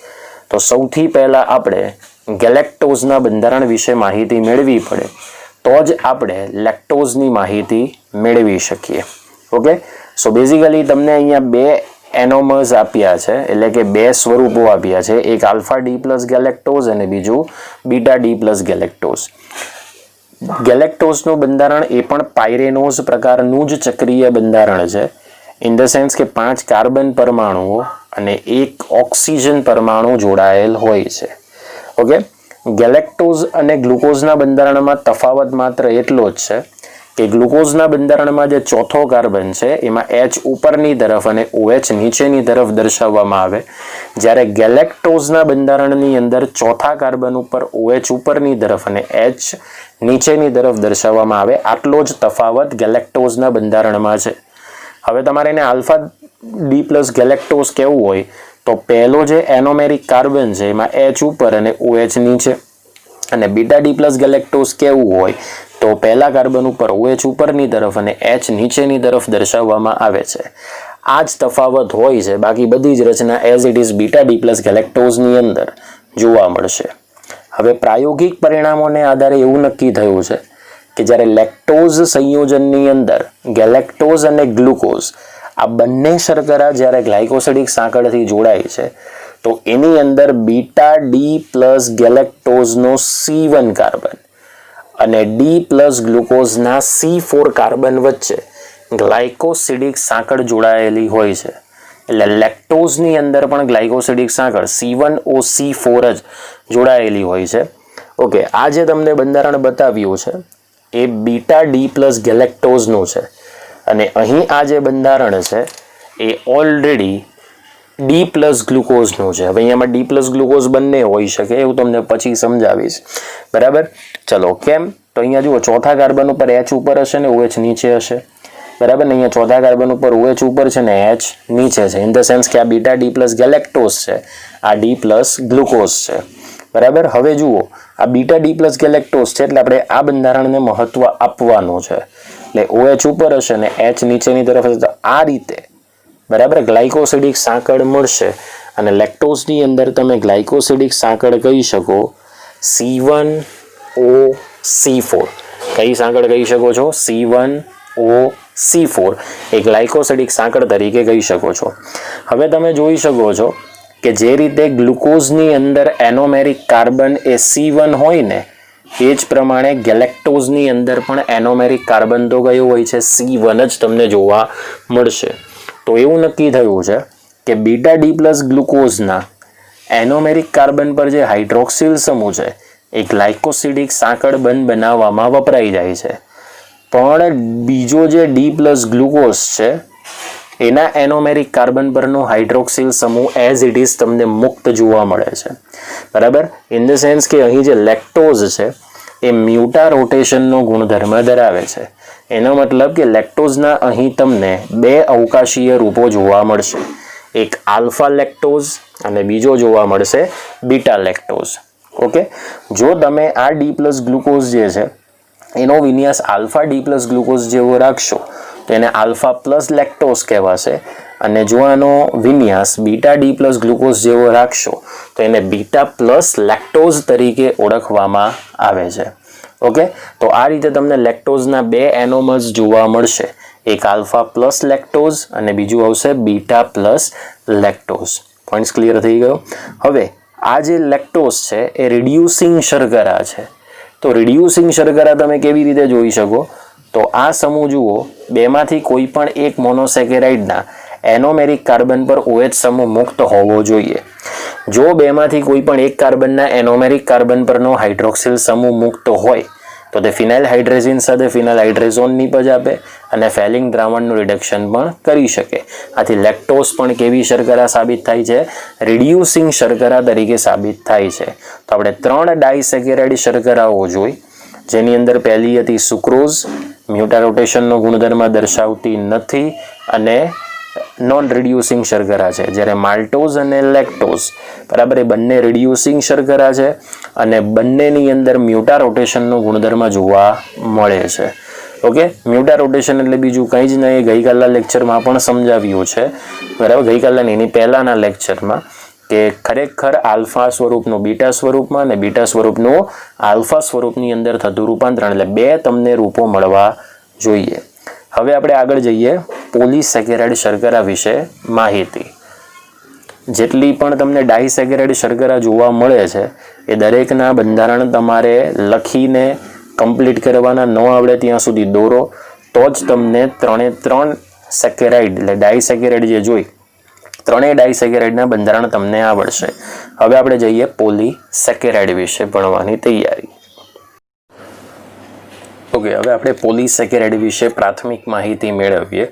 તો સૌથી પહેલાં આપણે ગેલેક્ટોઝના બંધારણ વિશે માહિતી મેળવી પડે, તો જ આપણે લેક્ટોઝની માહિતી મેળવી શકીએ. ઓકે, સો બેઝિકલી તમને અહીંયા બે એનોમર્સ આપ્યા છે, એટલે કે બે સ્વરૂપો આપ્યા છે. એક આલ્ફા D+ ગેલેક્ટોઝ અને બીજું બીટા D+ ગેલેક્ટોઝ. ગેલેક્ટોઝનું બંધારણ એ પણ પાયરેનોઝ પ્રકારનું જ ચક્રીય બંધારણ છે. ઇન ધ સેન્સ કે 5 કાર્બન પરમાણુઓ અને 1 ઓક્સિજન પરમાણુ જોડાયેલ હોય છે. ઓકે, ગેલેક્ટોઝ અને ગ્લુકોઝના બંધારણમાં તફાવત માત્ર એટલો જ છે કે ગ્લુકોઝના બંધારણમાં જે ચોથો કાર્બન છે એમાં H ઉપરની તરફ અને OH નીચેની તરફ દર્શાવવામાં આવે, જ્યારે ગેલેક્ટોઝના બંધારણની અંદર ચોથા કાર્બન ઉપર OH ઉપરની તરફ અને H નીચેની તરફ દર્શાવવામાં આવે. આટલો જ તફાવત ગેલેક્ટોઝના બંધારણમાં છે. હવે તમારે એને આલ્ફા D+ ગેલેક્ટોઝ કેવું હોય તો પહેલો જે એનોમેરિક કાર્બન છે એમાં H ઉપર અને OH નીચે, અને બીટા D+ ગેલેક્ટોઝ કેવું હોય તો પહેલા કાર્બન ઉપર OH ઉપરની તરફ અને H નીચેની તરફ દર્શાવવામાં આવે છે. આ જ તફાવત હોય છે, બાકી બધી જ રચના as it is beta D+ ગેલેક્ટોઝની અંદર જોવા મળશે. હવે પ્રાયોગિક પરિણામોને આધારે એવું નક્કી થયું છે કે જ્યારે લેક્ટોઝ સંયોજનની અંદર ગેલેક્ટોઝ અને ગ્લુકોઝ આ બંને શર્કરા જ્યારે ગ્લાયકોસિડિક સાંકળથી જોડાય છે તો એની અંદર બીટા D+ ગેલેક્ટોઝનો C1 કાર્બન અને D+ ગ્લુકોઝના C4 કાર્બન વચ્ચે ગ્લાયકોસિડિક સાંકળ જોડાયેલી હોય છે. એટલે લેક્ટોઝની અંદર પણ ગ્લાયકોસિડિક સાંકળ C1OC4 જ જોડાયેલી હોય છે. ઓકે, આ જે તમને બંધારણ બતાવ્યું છે એ બીટા D+ ગેલેક્ટોઝનું છે, અને અહીં આ જે બંધારણ છે એ ઓલરેડી D+ ગ્લુકોઝનું છે. હવે અહીંયામાં D+ ગ્લુકોઝ બંને હોઈ શકે, એવું તમને પછી સમજાવીશ. બરાબર, ચલો કેમ? તો અહીંયા જુઓ, ચોથા કાર્બન ઉપર H ઉપર હશે ને OH નીચે હશે. બરાબર ને, અહીંયા ચોથા કાર્બન ઉપર OH ઉપર છે ને H નીચે છે. ઇન ધ સેન્સ કે આ બીટા D+ ગેલેક્ટોઝ છે, આ D+ ગ્લુકોઝ છે. બરાબર, હવે જુઓ, આ બીટા D+ ગેલેક્ટોઝ છે એટલે આપણે આ બંધારણને મહત્વ આપવાનું છે. એટલે OH ઉપર હશે ને H નીચેની તરફ હશે, તો આ રીતે બરાબર ગ્લાયકોસિડિક સાંકળ મળશે. અને લેક્ટોઝની અંદર તમે ગ્લાયકોસિડિક સાંકળ કહી શકો C1OC4. કઈ સાંકળ કહી શકો છો? C1OC4 એ ગ્લાયકોસિડિક સાંકળ તરીકે કહી શકો છો. હવે તમે જોઈ શકો છો કે જે રીતે ગ્લુકોઝની અંદર એનોમેરિક કાર્બન એ C1 હોય ને, એ જ પ્રમાણે ગેલેક્ટોઝની અંદર પણ એનોમેરિક કાર્બન તો કયો હોય છે? C1 જ તમને જોવા મળશે. તો એવું નક્કી થયું છે કે બીટા D+ ગ્લુકોઝના એનોમેરિક કાર્બન પર જે હાઇડ્રોક્સિલ સમૂહ છે એ ગ્લાયકોસિડિક સાંકળ બંધ બનાવવામાં વપરાઈ જાય છે, પણ બીજો જે D+ ગ્લુકોઝ છે એના એનોમેરિક કાર્બન પરનો હાઇડ્રોક્સિલ સમૂહ એઝ ઇટ ઇઝ તમને મુક્ત જોવા મળે છે. બરાબર, ઇન ધ સેન્સ કે અહીં જે લેક્ટોઝ છે એ મ્યુટા રોટેશનનો ગુણધર્મ ધરાવે છે. એનો મતલબ કે લેક્ટોઝના અહીં તમને બે અવકાશીય રૂપો જોવા મળશે, એક આલ્ફા લેક્ટોઝ અને બીજો જોવા મળશે બીટા લેક્ટોઝ. ઓકે, જો તમે આ ડી પ્લસ ગ્લુકોઝ જે છે એનો વિન્યાસ આલ્ફા ડી પ્લસ ગ્લુકોઝ જેવો રાખશો તો એને આલ્ફા પ્લસ લેક્ટોઝ કહેવાશે, અને જો આનો વિન્યાસ બીટા ડી પ્લસ ગ્લુકોઝ જેવો રાખશો તો એને બીટા પ્લસ લેક્ટોઝ તરીકે ઓળખવામાં આવે છે. ઓકે, તો આ રીતે તમને લેક્ટોઝના બે એનોમર્સ જોવા મળશે, એક આલ્ફા પ્લસ લેક્ટોઝ અને બીજું આવશે beta plus lactose. Points clear થઈ ગયો. હવે આ જે લેક્ટોઝ છે એ રિડ્યુસિંગ શર્કરા છે. તો રિડ્યુસિંગ શર્કરા તમે કેવી રીતે જોઈ શકો? તો આ સમૂહ જુઓ, બેમાંથી કોઈ પણ એક મોનોસેકેરાઇડના એનોમેરિક કાર્બન પર OH સમૂહ મુક્ત હોવો જોઈએ. જો બેમાંથી કોઈ પણ એક કાર્બનના એનોમેરિક કાર્બન પરનો હાઇડ્રોક્સિલ સમૂહ મુક્ત હોય તો તે ફિનાઇલ હાઇડ્રેઝિન સાથે ફિનાઇલ હાઇડ્રેઝોન નિપજ આપે અને ફેલિંગ દ્રાવણનું રિડક્શન પણ કરી શકે. આથી લેક્ટોઝ પણ કેવી શર્કરા સાબિત થાય છે? રિડ્યુસિંગ શર્કરા તરીકે સાબિત થાય છે. તો આપણે 3 ડાયસેકેરાઇડ શર્કરાઓ જોઈ, જેની અંદર પહેલી હતી સુક્રોઝ, મ્યુટા રોટેશનનો ગુણધર્મ દર્શાવતી નથી અને નોન રિડ્યુસિંગ શર્કરા છે. જ્યારે માલ્ટોઝ અને લેક્ટોઝ બરાબર એ બંને રિડ્યુસિંગ શર્કરા છે અને બંનેની અંદર મ્યુટા રોટેશનનો ગુણધર્મ જોવા મળે છે. ઓકે, મ્યુટા રોટેશન એટલે બીજું કંઈ જ નહીં, ગઈકાલના લેક્ચરમાં પણ સમજાવ્યું છે. બરાબર, ગઈકાલના એની પહેલાંના લેક્ચરમાં કે ખરેખર આલ્ફા સ્વરૂપનું બીટા સ્વરૂપમાં અને બીટા સ્વરૂપનું આલ્ફા સ્વરૂપની અંદર થતું રૂપાંતરણ, એટલે બે તમને રૂપો મળવા જોઈએ. હવે આપણે આગળ જઈએ પોલીસેકેરાઇડ શર્કરા વિશે માહિતી. જેટલી પણ તમને ડાયસેકેરાઇડ શર્કરા જોવા મળે છે એ દરેકના બંધારણ તમારે લખીને કમ્પ્લીટ કરવાના, ન આવડે ત્યાં સુધી દોરો તો જ તમને 3 સેકેરાઇડ એટલે ડાયસેકેરાઇડ જે જોઈ ત્રણેય ડાયસેકેરાઇડના બંધારણ તમને આવડશે. હવે આપણે જઈએ પોલીસેકેરાઇડ વિશે ભણવાની તૈયારી. ઓકે, હવે આપણે પોલીસેકેરાઇડ વિશે પ્રાથમિક માહિતી મેળવીએ.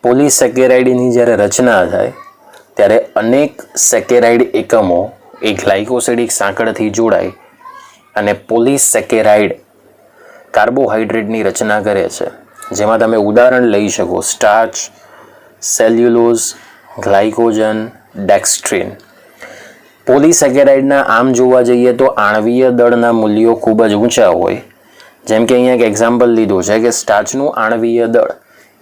પોલીસેકેરાઇડની જ્યારે રચના થાય ત્યારે અનેક સેકેરાઇડ એકમો એ ગ્લાયકોસિડિક સાંકળથી જોડાય અને પોલીસેકેરાઇડ કાર્બોહાઈડ્રેટની રચના કરે છે. જેમાં તમે ઉદાહરણ લઈ શકો સ્ટાર્ચ, સેલ્યુલોઝ, ગ્લાયકોજન, ડેક્સ્ટ્રીન. પોલીસેકેરાઇડના આમ જોવા જઈએ તો આણ્વીય દળના મૂલ્યો ખૂબ જ ઊંચા હોય. જેમ કે અહીંયા એક એક્ઝામ્પલ લીધું છે કે સ્ટાર્ચનું આણ્વીય દળ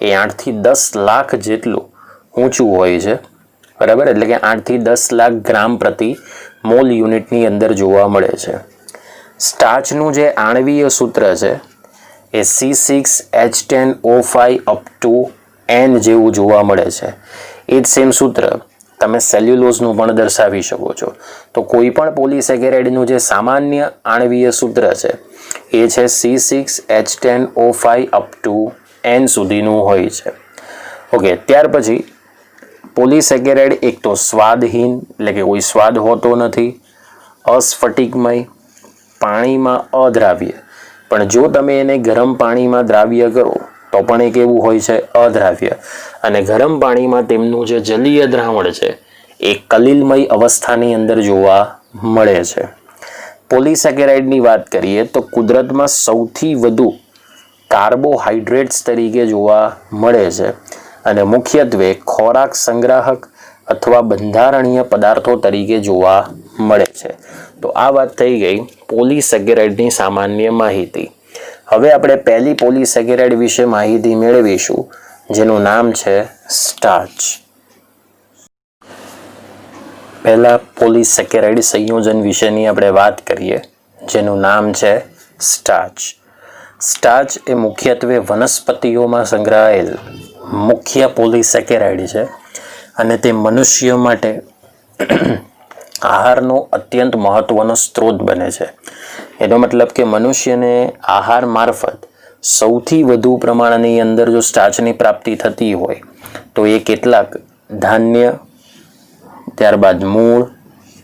એ 8 થી 10 લાખ જેટલું ઊંચું હોય છે. બરાબર, એટલે કે 8 થી 10 લાખ ગ્રામ પ્રતિ મોલ યુનિટની અંદર જોવા મળે છે. સ્ટાર્ચનું જે આણ્વીય સૂત્ર છે એ C6H10O5 અપ ટુ N જેવું જોવા મળે છે. એ જ સેમ સૂત્ર તમે સેલ્યુલોઝનું પણ દર્શાવી શકો છો. તો કોઈ પણ પોલીસેકેરાઇડનું જે સામાન્ય આણ્વીય સૂત્ર છે એ છે C6H10O5 અપ ટુ N સુધીનું હોય છે. ઓકે, ત્યાર પછી પોલીસેકેરાઇડ એક તો સ્વાદહીન એટલે કે કોઈ સ્વાદ હોતો નથી, અસ્ફટિકમય, પાણીમાં અદ્રાવ્ય, પણ જો તમે એને ગરમ પાણીમાં દ્રાવ્ય કરો તો પણ એ કેવું હોય છે? અદ્રાવ્ય. અને ગરમ પાણીમાં તેમનું જે જલીય દ્રાવણ છે એ કલિલમય અવસ્થાની અંદર જોવા મળે છે. પોલીસેકેરાઇડની વાત કરીએ તો કુદરતમાં સૌથી વધુ કાર્બોહાઈડ્રેટ્સ તરીકે જોવા મળે છે અને મુખ્યત્વે ખોરાક સંગ્રાહક અથવા બંધારણીય પદાર્થો તરીકે જોવા મળે છે. તો આ વાત થઈ ગઈ પોલીસેકેરાઇડની સામાન્ય માહિતી. હવે આપણે પહેલી પોલીસેકેરાઇડ વિશે માહિતી મેળવીશું, જેનું નામ છે સ્ટાર્ચ. પહેલા પોલીસેકેરાઇડ સંયોજન વિશેની આપણે વાત કરીએ, જેનું નામ છે સ્ટાર્ચ. સ્ટાર્ચ એ મુખ્યત્વે વનસ્પતિઓમાં સંગ્રહાયેલ મુખ્ય પોલીસેકેરાઇડ છે અને તે મનુષ્ય માટે આહારનો અત્યંત મહત્વનો સ્ત્રોત બને છે. એનો મતલબ કે મનુષ્યને આહાર મારફત સૌથી વધુ પ્રમાણની અંદર જો સ્ટાર્ચની પ્રાપ્તિ થતી હોય તો એ કેટલાક ધાન્ય, ત્યારબાદ મૂળ,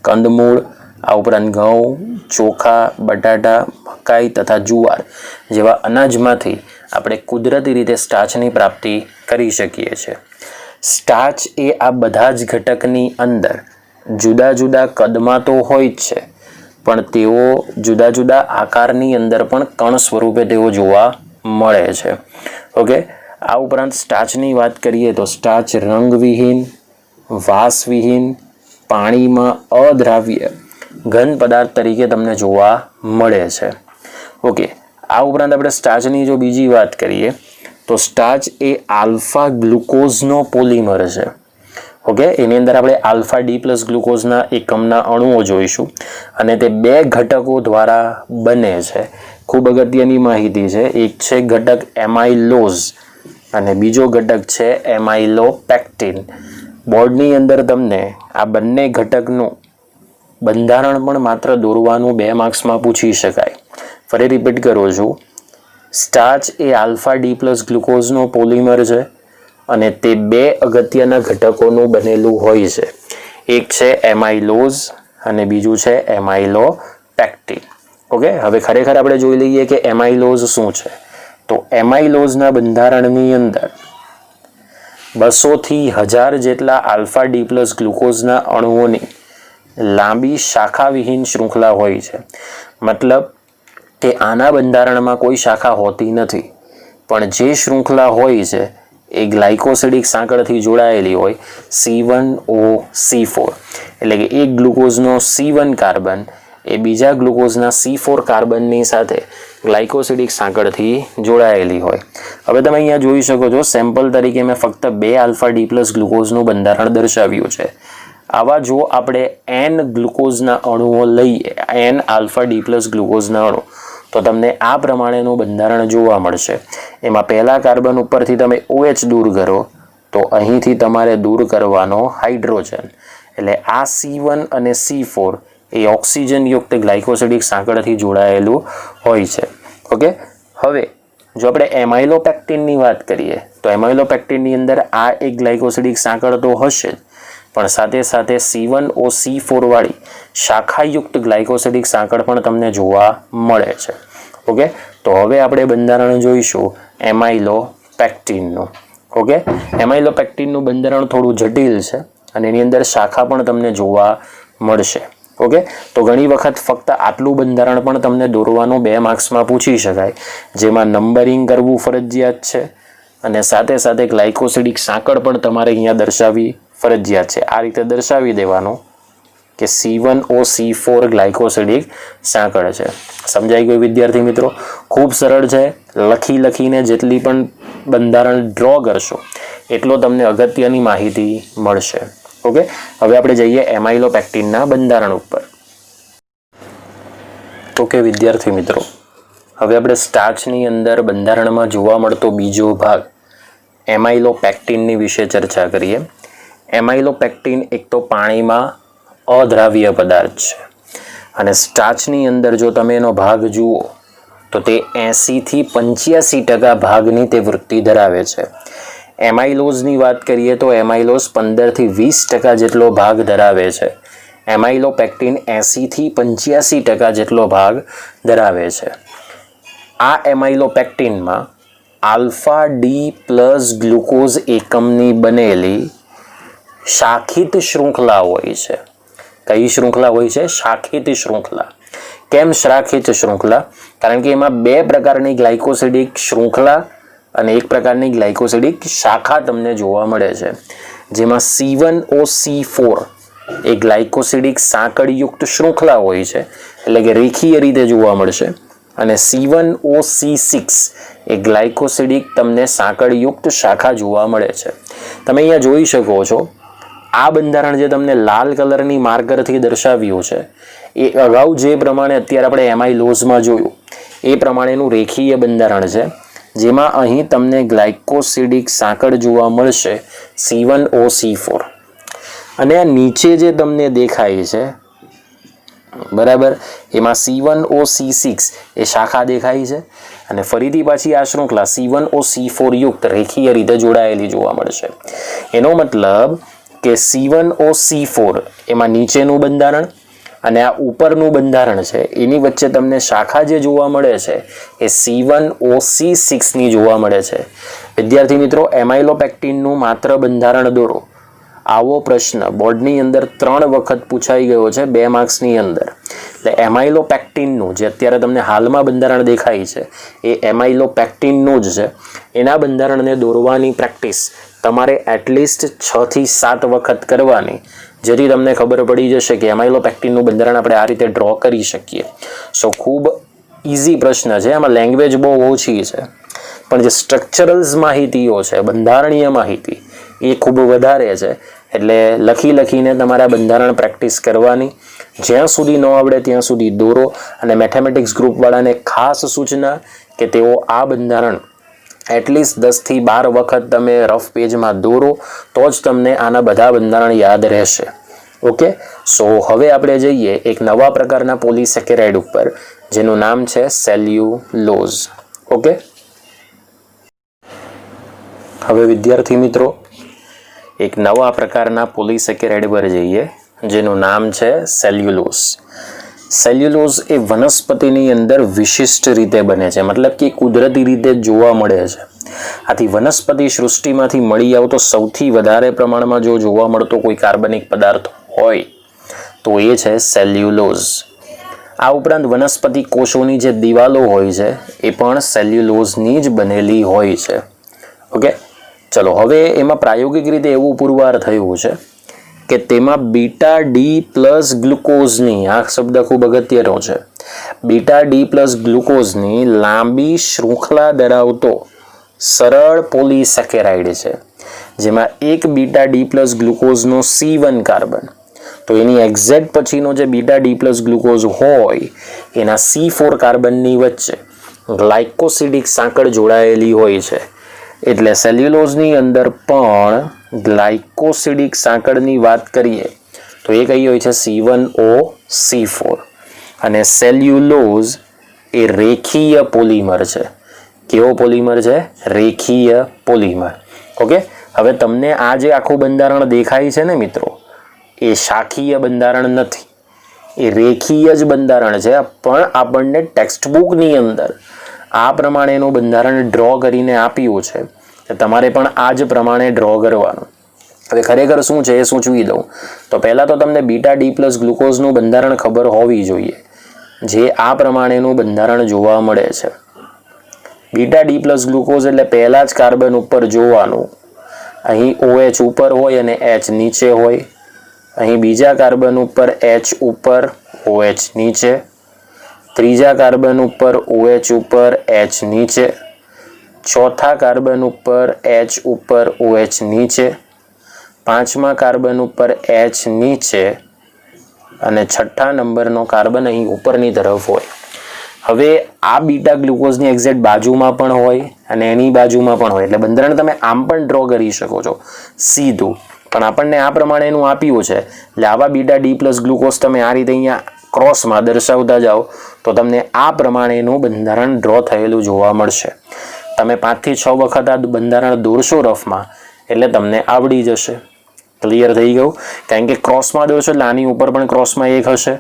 કંદમૂળ, આ ઉપરાંત ઘઉં, ચોખા, બટાટા, મકાઈ તથા જુવાર જેવા અનાજમાંથી આપણે કુદરતી રીતે સ્ટાર્ચની પ્રાપ્તિ કરી શકીએ છીએ. સ્ટાર્ચ એ આ બધા જ ઘટકની અંદર જુદા જુદા કદમાં તો હોય જ છે, પણ તેઓ જુદા જુદા આકારની અંદર પણ કણ સ્વરૂપે તેઓ જોવા મળે છે. ઓકે, આ ઉપરાંત સ્ટાર્ચની વાત કરીએ તો સ્ટાર્ચ રંગવિહીન, વાસવિહીન, પાણીમાં અદ્રાવ્ય ઘન પદાર્થ તરીકે તમને જોવા મળે છે. ઓકે, આ ઉપરાંત આપણે સ્ટાર્ચની જો બીજી વાત કરીએ તો સ્ટાર્ચ એ આલ્ફા ગ્લુકોઝનો પોલિમર છે. ઓકે, એની અંદર આપણે આલ્ફા ડી પ્લસ ગ્લુકોઝના એકમના અણુઓ જોઈશું અને તે બે ઘટકો દ્વારા બને છે. ખૂબ અગત્યની માહિતી છે. એક છે ઘટક એમાઇલોઝ અને બીજો ઘટક છે એમાઇલોપેક્ટિન. બોર્ડની અંદર તમને આ બંને ઘટકનું બંધારણ પણ માત્ર દોરવાનું 2 માર્ક્સમાં પૂછી શકાય. ફરી રિપીટ કરું છું, સ્ટાર્ચ એ આલ્ફા ડી પ્લસ ગ્લુકોઝનો પોલિમર છે અને તે બે અગત્યના ઘટકોનું બનેલું હોય છે. એક છે એમાઇલોઝ અને બીજું છે એમાઇલોપેક્ટિન. ઓકે, હવે ખરેખર આપણે જોઈ લઈએ કે એમાઇલોઝ શું છે. તો એમાઇલોઝના બંધારણની અંદર 200 થી 1000 જેટલા આલ્ફા ડી પ્લસ ગ્લુકોઝના અણુઓની લાંબી શાખાવિહીન શૃંખલા હોય છે. મતલબ કે આના બંધારણમાં કોઈ શાખા હોતી નથી, પણ જે શૃંખલા હોય છે એ ગ્લાયકોસિડિક સાંકળથી જોડાયેલી હોય C1OC4. એટલે કે એક ગ્લુકોઝનો C1 કાર્બન એ બીજા ગ્લુકોઝના C4 કાર્બનની સાથે ગ્લાયકોસિડિક સાંકળથી જોડાયેલી હોય. હવે તમે અહીંયા જોઈ શકો છો, સેમ્પલ તરીકે મેં ફક્ત 2 આલ્ફા ડી પ્લસ ગ્લુકોઝનું બંધારણ દર્શાવ્યું છે. આવા જો આપણે n ગ્લુકોઝના અણુઓ લઈએ, n આલ્ફા ડી પ્લસ ગ્લુકોઝના અણુ, તો તમને આ પ્રમાણેનું બંધારણ જોવા મળશે. એમાં પહેલા કાર્બન ઉપરથી તમે OH દૂર કરો તો અહીંથી તમારે દૂર કરવાનો હાઇડ્રોજન. એટલે આ C1 અને C4 એ ઓક્સિજનયુક્ત ગ્લાયકોસિડિક સાંકળથી જોડાયેલું હોય છે. ઓકે, હવે જો આપણે એમાઇલોપેક્ટિનની વાત કરીએ તો એમાઇલોપેક્ટિનની અંદર આ એક ગ્લાયકોસિડિક સાંકળ તો હશે જ, પણ સાથે સાથે C1OC4 વાળી શાખાયુક્ત ગ્લાયકોસિડિક સાંકળ પણ તમને જોવા મળે છે. ઓકે, તો હવે આપણે બંધારણ જોઈશું એમાઇલોપેક્ટિનનું. ઓકે, એમાઇલોપેક્ટિનનું બંધારણ થોડું જટિલ છે અને એની અંદર શાખા પણ તમને જોવા મળશે. ઓકે, તો ઘણી વખત ફક્ત આટલું બંધારણ પણ તમને દોરવાનું 2 માર્ક્સમાં પૂછી શકાય, જેમાં નંબરિંગ કરવું ફરજિયાત છે અને સાથે સાથે ગ્લાયકોસિડિક સાંકળ પણ તમારે અહીંયા દર્શાવવી ફરજિયાત છે. આ રીતે દર્શાવી દેવાનું કે C1OC4 ગ્લાયકોસિડિક સાંકળ છે. સમજાઈ ગયું વિદ્યાર્થી મિત્રો? ખૂબ સરળ છે. લખીને જેટલી પણ બંધારણ ડ્રો કરશો એટલો તમને અગત્યની માહિતી મળશે. ઓકે, હવે આપણે જઈએ એમાઇલોપેક્ટિનના બંધારણ ઉપર. ઓકે વિદ્યાર્થી મિત્રો, હવે આપણે સ્ટાર્ચની અંદર બંધારણમાં જોવા મળતો બીજો ભાગ એમાઇલોપેક્ટિનની વિશે ચર્ચા કરીએ. એમાઇલોપેક્ટિન એક તો પાણીમાં અદ્રાવ્ય પદાર્થ છે અને સ્ટાર્ચની અંદર જો તમે એનો ભાગ જુઓ તો તે 80 થી 85% ભાગની તે વૃત્તિ ધરાવે છે. એમાઇલોઝની વાત કરીએ તો એમાઇલોઝ 15 થી 20% જેટલો ભાગ ધરાવે છે. એમાઇલોપેક્ટિન 80 થી 85% જેટલો ભાગ ધરાવે છે. આ એમાઇલોપેક્ટિનમાં આલ્ફા ડી પ્લસ ગ્લુકોઝ એકમની બનેલી શાખિત શૃંખલા હોય છે. કઈ શૃંખલા હોય છે? શાખિત શૃંખલા. કેમ શાખિત શૃંખલા? કારણ કે એમાં 2 પ્રકારની ગ્લાયકોસિડિક શૃંખલા અને એક પ્રકારની ગ્લાયકોસિડિક શાખા તમને જોવા મળે છે, જેમાં C1OC4 એ ગ્લાયકોસિડિક સાંકળયુક્ત શૃંખલા હોય છે, એટલે કે રેખીય રીતે જોવા મળશે, અને C1OC6 એ ગ્લાયકોસિડિક તમને સાંકળયુક્ત શાખા જોવા મળે છે. તમે અહીંયા જોઈ શકો છો, આ બંધારણ જે તમને લાલ કલરની માર્કરથી દર્શાવ્યું છે એ અગાઉ જે પ્રમાણે અત્યારે આપણે એમાઇલોઝમાં જોયું એ પ્રમાણેનું રેખીય બંધારણ છે, જેમાં અહીં તમને ગ્લાયકોસિડિક સાંકળ જોવા મળશે C1OC4 અને આ નીચે જે તમને દેખાય છે બરાબર, એમાં C1OC6 એ શાખા દેખાય છે અને ફરીથી પાછી આ શૃંખલા C1OC4 યુક્ત રેખીય રીતે જોડાયેલી જોવા મળશે. એનો મતલબ કે C1OC4 એમાં નીચેનું બંધારણ અને આ ઉપરનું બંધારણ છે એની વચ્ચે તમને શાખા જે જોવા મળે છે એ C1OC6ની જોવા મળે છે. વિદ્યાર્થી મિત્રો, એમાઇલોપેક્ટિનનું માત્ર બંધારણ દોરો. આવો પ્રશ્ન બોર્ડની અંદર 3 વખત પૂછાઈ ગયો છે 2 માર્ક્સની અંદર. એટલે એમાઇલોપેક્ટિનનું જે અત્યારે તમને હાલમાં બંધારણ દેખાય છે એ એમાઇલોપેક્ટિનનું જ છે. એના બંધારણને દોરવાની પ્રેક્ટિસ તમારે એટલીસ્ટ 6 થી 7 વખત કરવાની, જેથી તમને ખબર પડી જશે કે એમાઇલોપેક્ટિનનું બંધારણ આપણે આ રીતે ડ્રો કરી શકીએ. સો ખૂબ ઇઝી પ્રશ્ન છે, એમાં લેંગ્વેજ બહુ ઓછી છે, પણ જે સ્ટ્રક્ચરલ્સ માહિતીઓ છે, બંધારણીય માહિતી, એ ખૂબ વધારે છે. એટલે લખીને તમારે આ બંધારણ પ્રેક્ટિસ કરવાની. જ્યાં સુધી ન આવડે ત્યાં સુધી દોરો. અને મેથેમેટિક્સ ગ્રુપવાળાને ખાસ સૂચના કે તેઓ આ બંધારણ એટલીસ્ટ 10 થી 12 વખત તમે રફ પેજમાં દોરો, તો જ તમને આના બધા બંધારણ યાદ રહેશે. ઓકે, સો હવે આપણે જઈએ એક નવા પ્રકારના પોલિસેકેરાઇડ ઉપર, જેનું નામ છે સેલ્યુલોઝ. ઓકે, હવે વિદ્યાર્થી મિત્રો એક નવા પ્રકારના પોલિસેકેરાઇડ પર જઈએ, જેનું નામ છે સેલ્યુલોઝ. સેલ્યુલોઝ એ વનસ્પતિની અંદર વિશિષ્ટ રીતે બને છે, મતલબ કે કુદરતી રીતે જોવા મળે છે. આથી વનસ્પતિ સૃષ્ટિમાંથી મળી આવતો સૌથી વધારે પ્રમાણમાં જો જોવા મળતો કોઈ કાર્બનિક પદાર્થ હોય તો એ છે સેલ્યુલોઝ. આ ઉપરાંત વનસ્પતિ કોષોની જે દિવાલો હોય છે એ પણ સેલ્યુલોઝની જ બનેલી હોય છે. ઓકે, ચલો હવે એમાં પ્રાયોગિક રીતે એવું પુરવાર થયું છે કે તેમાં બીટા ડી પ્લસ ગ્લુકોઝની, આ શબ્દ ખૂબ અગત્યનો છે, બીટા ડી પ્લસ ગ્લુકોઝની લાંબી શૃંખલા ધરાવતો સરળ પોલિસેકેરાઇડ છે, જેમાં એક બીટા ડી પ્લસ ગ્લુકોઝનો C1 કાર્બન, તો એની એક્ઝેક્ટ પછીનો જે બીટા ડી પ્લસ ગ્લુકોઝ હોય એના C4 કાર્બનની વચ્ચે ગ્લાયકોસિડિક સાંકળ જોડાયેલી હોય છે. એટલે સેલ્યુલોઝની અંદર પણ ગ્લાયકોસિડિક સાંકળની વાત કરીએ તો એ કઈ હોય છે C1O4. અને સેલ્યુલોઝ એ રેખીય પોલિમર છે. કેવો પોલિમર છે? રેખીય પોલિમર. ઓકે, હવે તમને આ જે આખું બંધારણ દેખાય છે ને મિત્રો, એ શાખીય બંધારણ નથી, એ રેખીય જ બંધારણ છે. પણ આપણને ટેક્સ્ટબુકની અંદર આ પ્રમાણેનું બંધારણ ડ્રો કરીને આપ્યું છે, તમારે પણ આ જ પ્રમાણે ડ્રો કરવાનું. હવે ખરેખર શું છે એ સૂચવી દઉં તો પહેલાં તો તમને બીટા ડી પ્લસ ગ્લુકોઝનું બંધારણ ખબર હોવી જોઈએ, જે આ પ્રમાણેનું બંધારણ જોવા મળે છે. બીટા ડી પ્લસ ગ્લુકોઝ એટલે પહેલાં જ કાર્બન ઉપર જોવાનું, અહીં OH ઉપર હોય અને H નીચે હોય. અહીં બીજા કાર્બન ઉપર H ઉપર, OH નીચે. ત્રીજા કાર્બન ઉપર OH ઉપર, H નીચે. ચોથા કાર્બન ઉપર H ઉપર, OH નીચે. પાંચમા કાર્બન ઉપર H નીચે અને છઠ્ઠા નંબરનો કાર્બન અહીં ઉપરની તરફ હોય. હવે આ બીટા ગ્લુકોઝની એક્ઝેક્ટ બાજુમાં પણ હોય અને એની બાજુમાં પણ હોય, એટલે બંધારણ તમે આમ પણ ડ્રો કરી શકો છો સીધું, પણ આપણને આ પ્રમાણેનું આપ્યું છે. એટલે આવા બીટા ડી પ્લસ ગ્લુકોઝ તમે આ રીતે અહીંયા ક્રોસમાં દર્શાવતા જાઓ તો તમને આ પ્રમાણેનું બંધારણ ડ્રો થયેલું જોવા મળશે. તમે 5 થી 6 વખત આ બંધારણ દોરશો રફમાં એટલે તમને આવડી જશે. ક્લિયર થઈ ગયું? કારણ કે ક્રોસમાં દોરશો એટલે આની ઉપર પણ ક્રોસમાં એક હશે,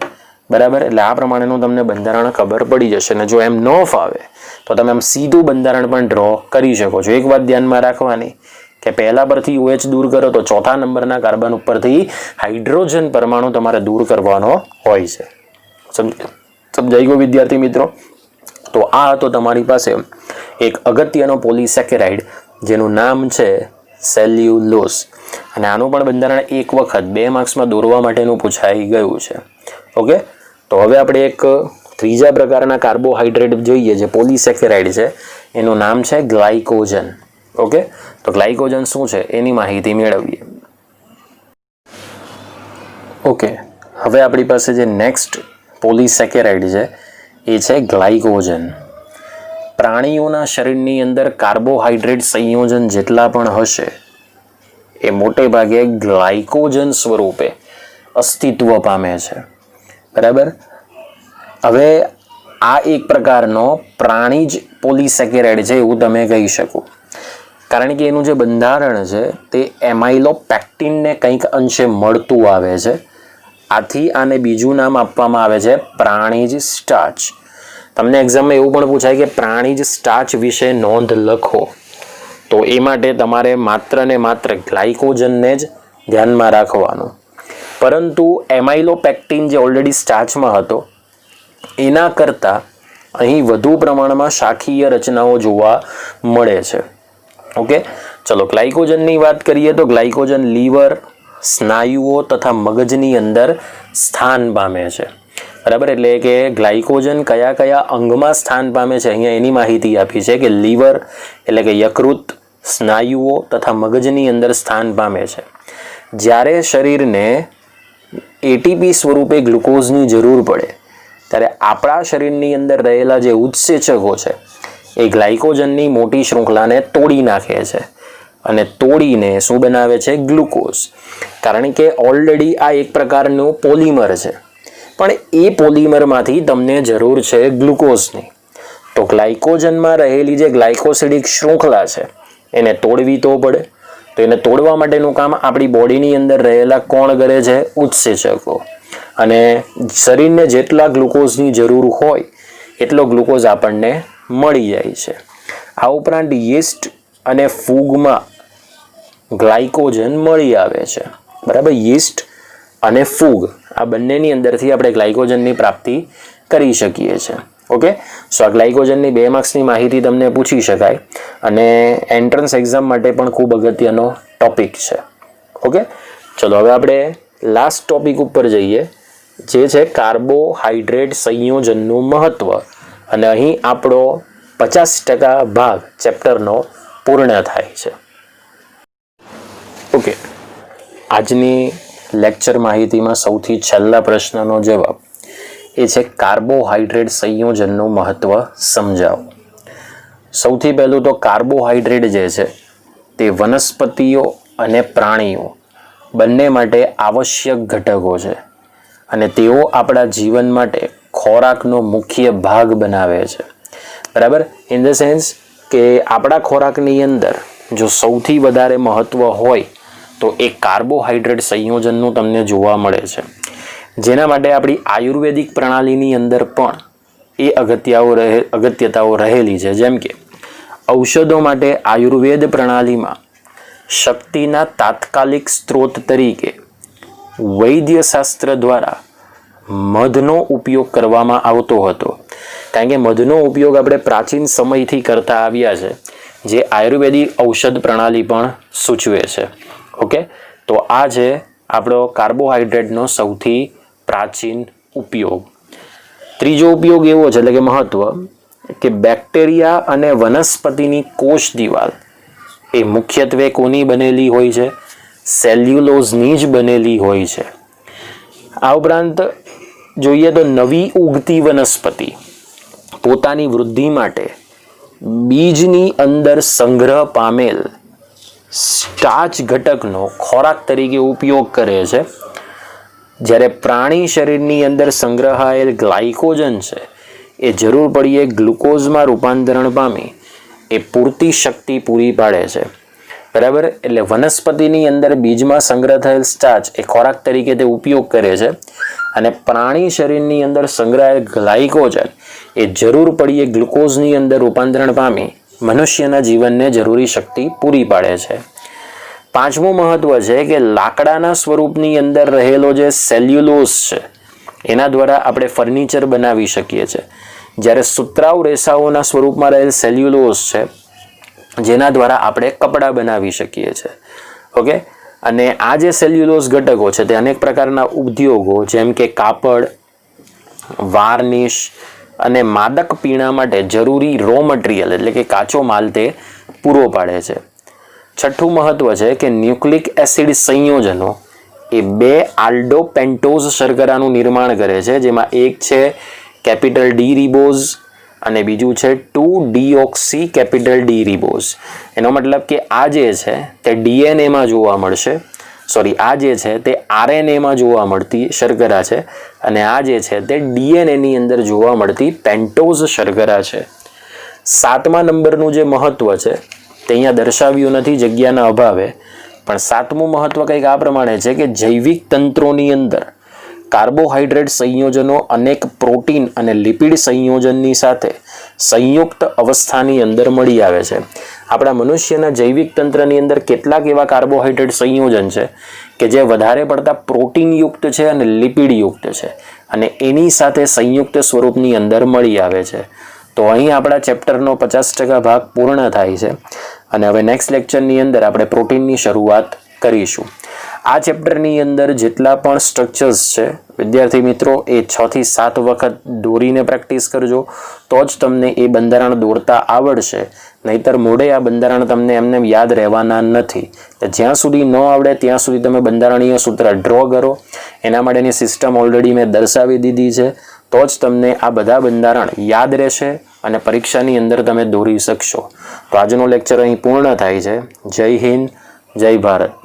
બરાબર? એટલે આ પ્રમાણેનું તમને બંધારણ ખબર પડી જશે. અને જો એમ ન ફાવે તો તમે આમ સીધું બંધારણ પણ ડ્રો કરી શકો છો. એક વાત ધ્યાનમાં રાખવાની કે પહેલા પરથી OH દૂર કરો તો ચોથા નંબરના કાર્બન ઉપરથી હાઇડ્રોજન પરમાણુ તમારે દૂર કરવાનો હોય છે. સમજાઈ ગયું વિદ્યાર્થી મિત્રો? તો આ હતો તમારી પાસે એક અગત્યનો પોલિસેકેરાઇડ જેનું નામ છે સેલ્યુલોઝ. અને આનું પણ બંધારણ એક વખત 2 માર્ક્સમાં દોરવા માટેનું પૂછાઈ ગયું છે. ઓકે, તો હવે આપણે એક ત્રીજા પ્રકારના કાર્બોહાઈડ્રેટ જોઈએ જે પોલિસેકેરાઇડ છે, એનું નામ છે ગ્લાયકોજન. ઓકે, તો ગ્લાયકોજન શું છે એની માહિતી મેળવીએ. ઓકે, હવે આપણી પાસે જે નેક્સ્ટ પોલિસેકેરાઇડ છે એ છે ગ્લાયકોજન. પ્રાણીઓના શરીરની અંદર કાર્બોહાઈડ્રેટ સંયોજન જેટલા પણ હશે એ મોટે ભાગે ગ્લાયકોજન સ્વરૂપે અસ્તિત્વ પામે છે, બરાબર? હવે આ એક પ્રકારનો પ્રાણી જ પોલિસેકેરાઇડ છે એવું તમે કહી શકો, કારણ કે એનું જે બંધારણ છે તે એમાઇલોપેક્ટિનને કંઈક અંશે મળતું આવે છે. આથી આને બીજું નામ આપવામાં આવે છે પ્રાણીજ સ્ટાર્ચ. તમને એક્ઝામમાં એવું પણ પૂછાય કે પ્રાણીજ સ્ટાર્ચ વિશે નોંધ લખો, તો એ માટે તમારે માત્ર ને માત્ર ગ્લાયકોજનને જ ધ્યાનમાં રાખવાનું. પરંતુ એમાઇલોપેક્ટિન જે ઓલરેડી સ્ટાર્ચમાં હતો એના કરતાં અહીં વધુ પ્રમાણમાં શાખીય રચનાઓ જોવા મળે છે. ઓકે, ચલો ગ્લાયકોજનની વાત કરીએ તો ગ્લાયકોજન લીવર, સ્નાયુઓ તથા મગજની અંદર સ્થાન પામે છે. બરાબર, એટલે કે ગ્લાયકોજન કયા કયા અંગમાં સ્થાન પામે છે અહીંયા એની માહિતી આપી છે કે લીવર એટલે કે યકૃત, સ્નાયુઓ તથા મગજની અંદર સ્થાન પામે છે. જ્યારે શરીરને એટીપી સ્વરૂપે ગ્લુકોઝની જરૂર પડે ત્યારે આપણા શરીરની અંદર રહેલા જે ઉત્સેચકો છે એ ગ્લાયકોજનની મોટી શૃંખલાને તોડી નાખે છે અને તોડીને શું બનાવે છે? ગ્લુકોઝ. કારણ કે ઓલરેડી આ એક પ્રકારનું પોલિમર છે, પણ એ પોલિમરમાંથી તમને જરૂર છે ગ્લુકોઝની. તો ગ્લાયકોજનમાં રહેલી જે ગ્લાયકોસિડિક શૃંખલા છે એને તોડવી તો પડે. તો એને તોડવા માટેનું કામ આપણી બોડીની અંદર રહેલા કોણ કરે છે? ઉત્સેચકો. અને શરીરને જેટલા ગ્લુકોઝની જરૂર હોય એટલો ગ્લુકોઝ આપણને મળી જાય છે. આ ઉપરાંત યીસ્ટ અને ફૂગમાં ગ્લાયકોજન મળી આવે છે. બરાબર, યીસ્ટ અને ફૂગ આ બંનેની અંદરથી આપણે ગ્લાયકોજનની પ્રાપ્તિ કરી શકીએ છીએ. ઓકે, સો આ ગ્લાયકોજનની 2 માર્ક્સની માહિતી તમને પૂછી શકાય અને એન્ટ્રન્સ એક્ઝામ માટે પણ ખૂબ અગત્યનો ટોપિક છે. ઓકે, ચલો હવે આપણે લાસ્ટ ટોપિક ઉપર જઈએ, જે છે કાર્બોહાઈડ્રેટ સંયોજનનું મહત્વ. અને અહીં આપણો 50% ભાગ ચેપ્ટરનો પૂર્ણ થાય છે. ઓકે, આજની લેક્ચર માહિતીમાં સૌથી છેલ્લા પ્રશ્નનો જવાબ એ છે કાર્બોહાઈડ્રેટ સંયોજનનું મહત્વ સમજાવો. સૌથી પહેલું તો કાર્બોહાઈડ્રેટ જે છે તે વનસ્પતિઓ અને પ્રાણીઓ બંને માટે આવશ્યક ઘટકો છે અને તેઓ આપણા જીવન માટે ખોરાકનો મુખ્ય ભાગ બનાવે છે. બરાબર, ઇન ધ સેન્સ કે આપણા ખોરાકની અંદર જો સૌથી વધારે મહત્વ હોય તો એ કાર્બોહાઈડ્રેટ સંયોજનનું તમને જોવા મળે છે. જેના માટે આપણી આયુર્વેદિક પ્રણાલીની અંદર પણ એ અગત્યતાઓ રહેલી છે. જેમ કે ઔષધો માટે આયુર્વેદ પ્રણાલીમાં શક્તિના તાત્કાલિક સ્ત્રોત તરીકે વૈદ્યશાસ્ત્ર દ્વારા મધનો ઉપયોગ કરવામાં આવતો હતો. કારણ કે મધનો ઉપયોગ આપણે પ્રાચીન સમયથી કરતા આવ્યા છે, જે આયુર્વેદિક ઔષધ પ્રણાલી પણ સૂચવે છે. ઓકે, તો આ છે આપણો કાર્બોહાઈડ્રેટનો સૌથી પ્રાચીન ઉપયોગ. ત્રીજો ઉપયોગ એવો છે, એટલે કે મહત્વ, કે બેક્ટેરિયા અને વનસ્પતિની કોષ દિવાલ એ મુખ્યત્વે કોની બનેલી હોય છે? સેલ્યુલોઝની જ બનેલી હોય છે. આ ઉપરાંત જોઈએ તો નવી ઉગતી વનસ્પતિ પોતાની વૃદ્ધિ માટે બીજની અંદર સંગ્રહ પામેલ સ્ટાર્ચ ઘટકનો ખોરાક તરીકે ઉપયોગ કરે છે. જ્યારે પ્રાણી શરીરની અંદર સંગ્રહાયેલ ગ્લાયકોજન છે એ જરૂર પડીએ ગ્લુકોઝમાં રૂપાંતરણ પામી એ પૂરતી શક્તિ પૂરી પાડે છે. બરાબર, એટલે વનસ્પતિની અંદર બીજમાં સંગ્રહ થયેલ સ્ટાર્ચ એ ખોરાક તરીકે તે ઉપયોગ કરે છે અને પ્રાણી શરીરની અંદર સંગ્રહાયેલ ગ્લાયકોજન એ જરૂર પડીએ ગ્લુકોઝની અંદર રૂપાંતરણ પામી મનુષ્યના જીવનને જરૂરી શક્તિ પૂરી પાડે છે. પાંચમું મહત્વ છે કે લાકડાના સ્વરૂપની અંદર રહેલો જે સેલ્યુલોઝ છે એના દ્વારા આપણે ફર્નિચર બનાવી શકીએ છીએ. જ્યારે સુતરાઉ રેસાઓના સ્વરૂપમાં રહેલ સેલ્યુલોઝ છે જેના દ્વારા આપણે કપડાં બનાવી શકીએ છીએ. ઓકે, અને આ જે સેલ્યુલોઝ ઘટકો છે તે અનેક પ્રકારના ઉદ્યોગો જેમ કે કાપડ, વાર્નિશ અને માદક પીણા માટે જરૂરી રો મટીરિયલ એટલે કે કાચો માલ તે પૂરો પાડે છે. છઠ્ઠું મહત્વ છે કે ન્યુક્લિક એસિડ સંયોજનો એ 2 આલ્ડોપેન્ટોઝ શર્કરાનું નિર્માણ કરે છે, જેમાં એક છે કેપિટલ ડી રિબોઝ અને બીજું છે 2-ડીઓક્સી કેપિટલ ડી રિબોઝ. એનો મતલબ કે આ જે છે તે ડીએનએમાં જોવા મળશે, આ જે છે તે આરએનએમાં જોવા મળતી શર્કરા છે અને આ જે છે તે ડીએનએની અંદર જોવા મળતી પેન્ટોઝ શર્કરા છે. 7મા નંબરનું જે મહત્વ છે તે અહીંયા દર્શાવ્યું નથી જગ્યાના અભાવે, પણ 7મું મહત્વ કંઈક આ પ્રમાણે છે કે જૈવિક તંત્રોની અંદર કાર્બોહાઈડ્રેટ સંયોજનો અનેક પ્રોટીન અને લિપિડ સંયોજનની સાથે સંયુક્ત અવસ્થાની અંદર મળી આવે છે. આપણા મનુષ્યના જૈવિક તંત્રની અંદર કેટલાક એવા કાર્બોહાઈડ્રેટ સંયોજન છે કે જે વધારે પડતા પ્રોટીનયુક્ત છે અને લિપિડયુક્ત છે અને એની સાથે સંયુક્ત સ્વરૂપની અંદર મળી આવે છે. તો અહીં આપણા ચેપ્ટરનો 50% ભાગ પૂર્ણ થાય છે અને હવે નેક્સ્ટ લેક્ચરની અંદર આપણે પ્રોટીનની શરૂઆત કરીશું. આ ચેપ્ટરની અંદર જેટલા પણ સ્ટ્રક્ચર્સ છે વિદ્યાર્થી મિત્રો એ 6 થી 7 વખત દોરીને પ્રેક્ટિસ કરજો, તો જ તમને એ બંધારણ દોરતા આવડશે. નહીતર મોઢે આ બંધારણ તમને એમને યાદ રહેવાના નથી. જ્યાં સુધી ન આવડે ત્યાં સુધી તમે બંધારણીય સૂત્ર ડ્રો કરો. એના માટેની સિસ્ટમ ઓલરેડી મેં દર્શાવી દીધી છે. તો જ તમને આ બધા બંધારણ યાદ રહેશે અને પરીક્ષાની અંદર તમે દોરી શકશો. તો આજનો લેક્ચર અહીં પૂર્ણ થાય છે. જય હિન્દ, જય ભારત.